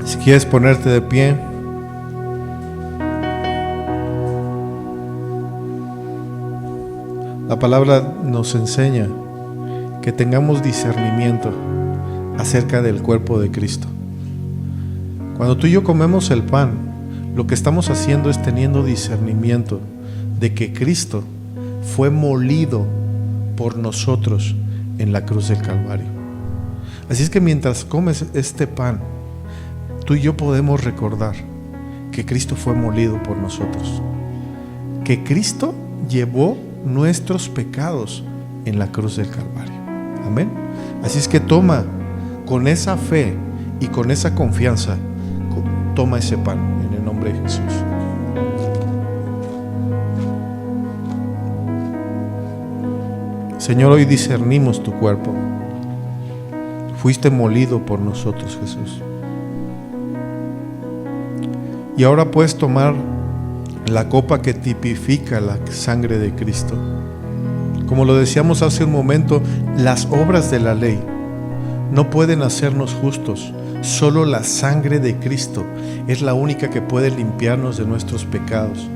Si quieres ponerte de pie, La palabra nos enseña que tengamos discernimiento acerca del cuerpo de Cristo. Cuando tú y yo comemos el pan, lo que estamos haciendo es teniendo discernimiento de que Cristo fue molido por nosotros en la cruz del Calvario. Así es que mientras comes este pan, tú y yo podemos recordar que Cristo fue molido por nosotros, que Cristo llevó nuestros pecados en la cruz del Calvario. Amén. Así es que toma con esa fe y con esa confianza, toma ese pan en el nombre de Jesús. Señor, hoy discernimos tu cuerpo. Fuiste molido por nosotros, Jesús. Y ahora puedes tomar la copa que tipifica la sangre de Cristo. Como lo decíamos hace un momento, las obras de la ley no pueden hacernos justos. Solo la sangre de Cristo es la única que puede limpiarnos de nuestros pecados.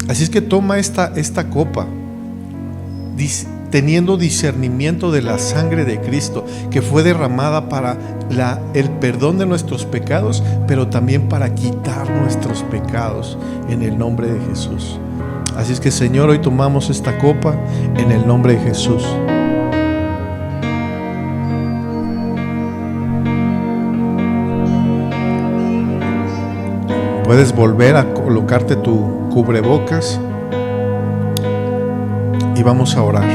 Así es que toma esta copa teniendo discernimiento de la sangre de Cristo, que fue derramada para el perdón de nuestros pecados, pero también para quitar nuestros pecados en el nombre de Jesús. Así es que, Señor, hoy tomamos esta copa en el nombre de Jesús. Puedes volver a colocarte tu cubrebocas y vamos a orar.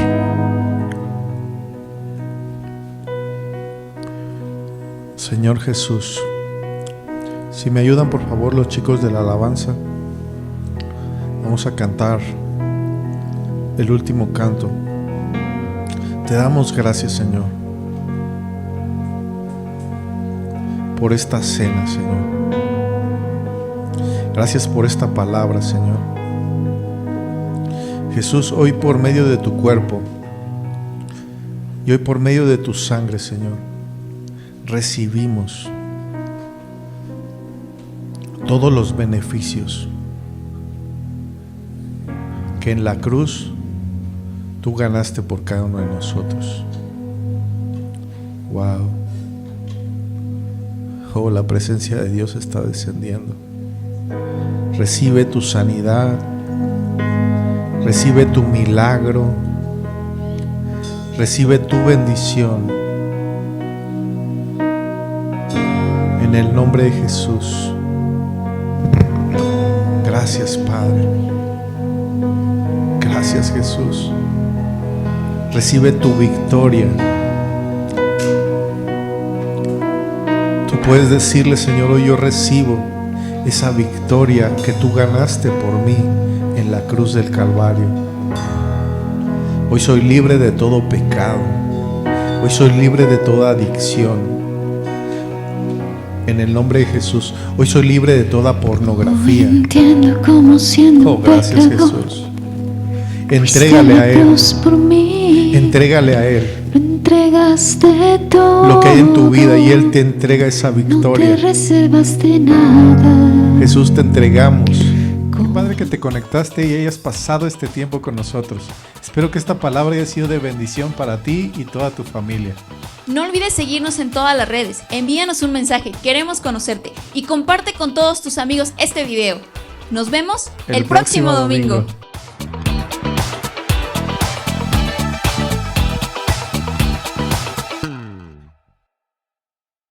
Señor Jesús, si me ayudan por favor los chicos de la alabanza, vamos a cantar el último canto. Te damos gracias, Señor, por esta cena, Señor. Gracias por esta palabra, Señor. Jesús, hoy por medio de tu cuerpo y hoy por medio de tu sangre, Señor, recibimos todos los beneficios que en la cruz tú ganaste por cada uno de nosotros. Wow. Oh, la presencia de Dios está descendiendo. Recibe tu sanidad, recibe tu milagro, recibe tu bendición. En el nombre de Jesús. Gracias, Padre. Gracias, Jesús. Recibe tu victoria. Tú puedes decirle, Señor, hoy yo recibo esa victoria que tú ganaste por mí en la cruz del Calvario. Hoy soy libre de todo pecado. Hoy soy libre de toda adicción. En el nombre de Jesús, hoy soy libre de toda pornografía. Entiendo cómo siendo Oh, gracias, Jesús. Entrégale a Él. Entrégale a Él entregaste todo lo que hay en tu vida y Él te entrega esa victoria. No te reservaste nada. Jesús, te entregamos. Qué padre que te conectaste y hayas pasado este tiempo con nosotros. Espero que esta palabra haya sido de bendición para ti y toda tu familia. No olvides seguirnos en todas las redes, envíanos un mensaje, queremos conocerte y comparte con todos tus amigos este video. Nos vemos el próximo domingo.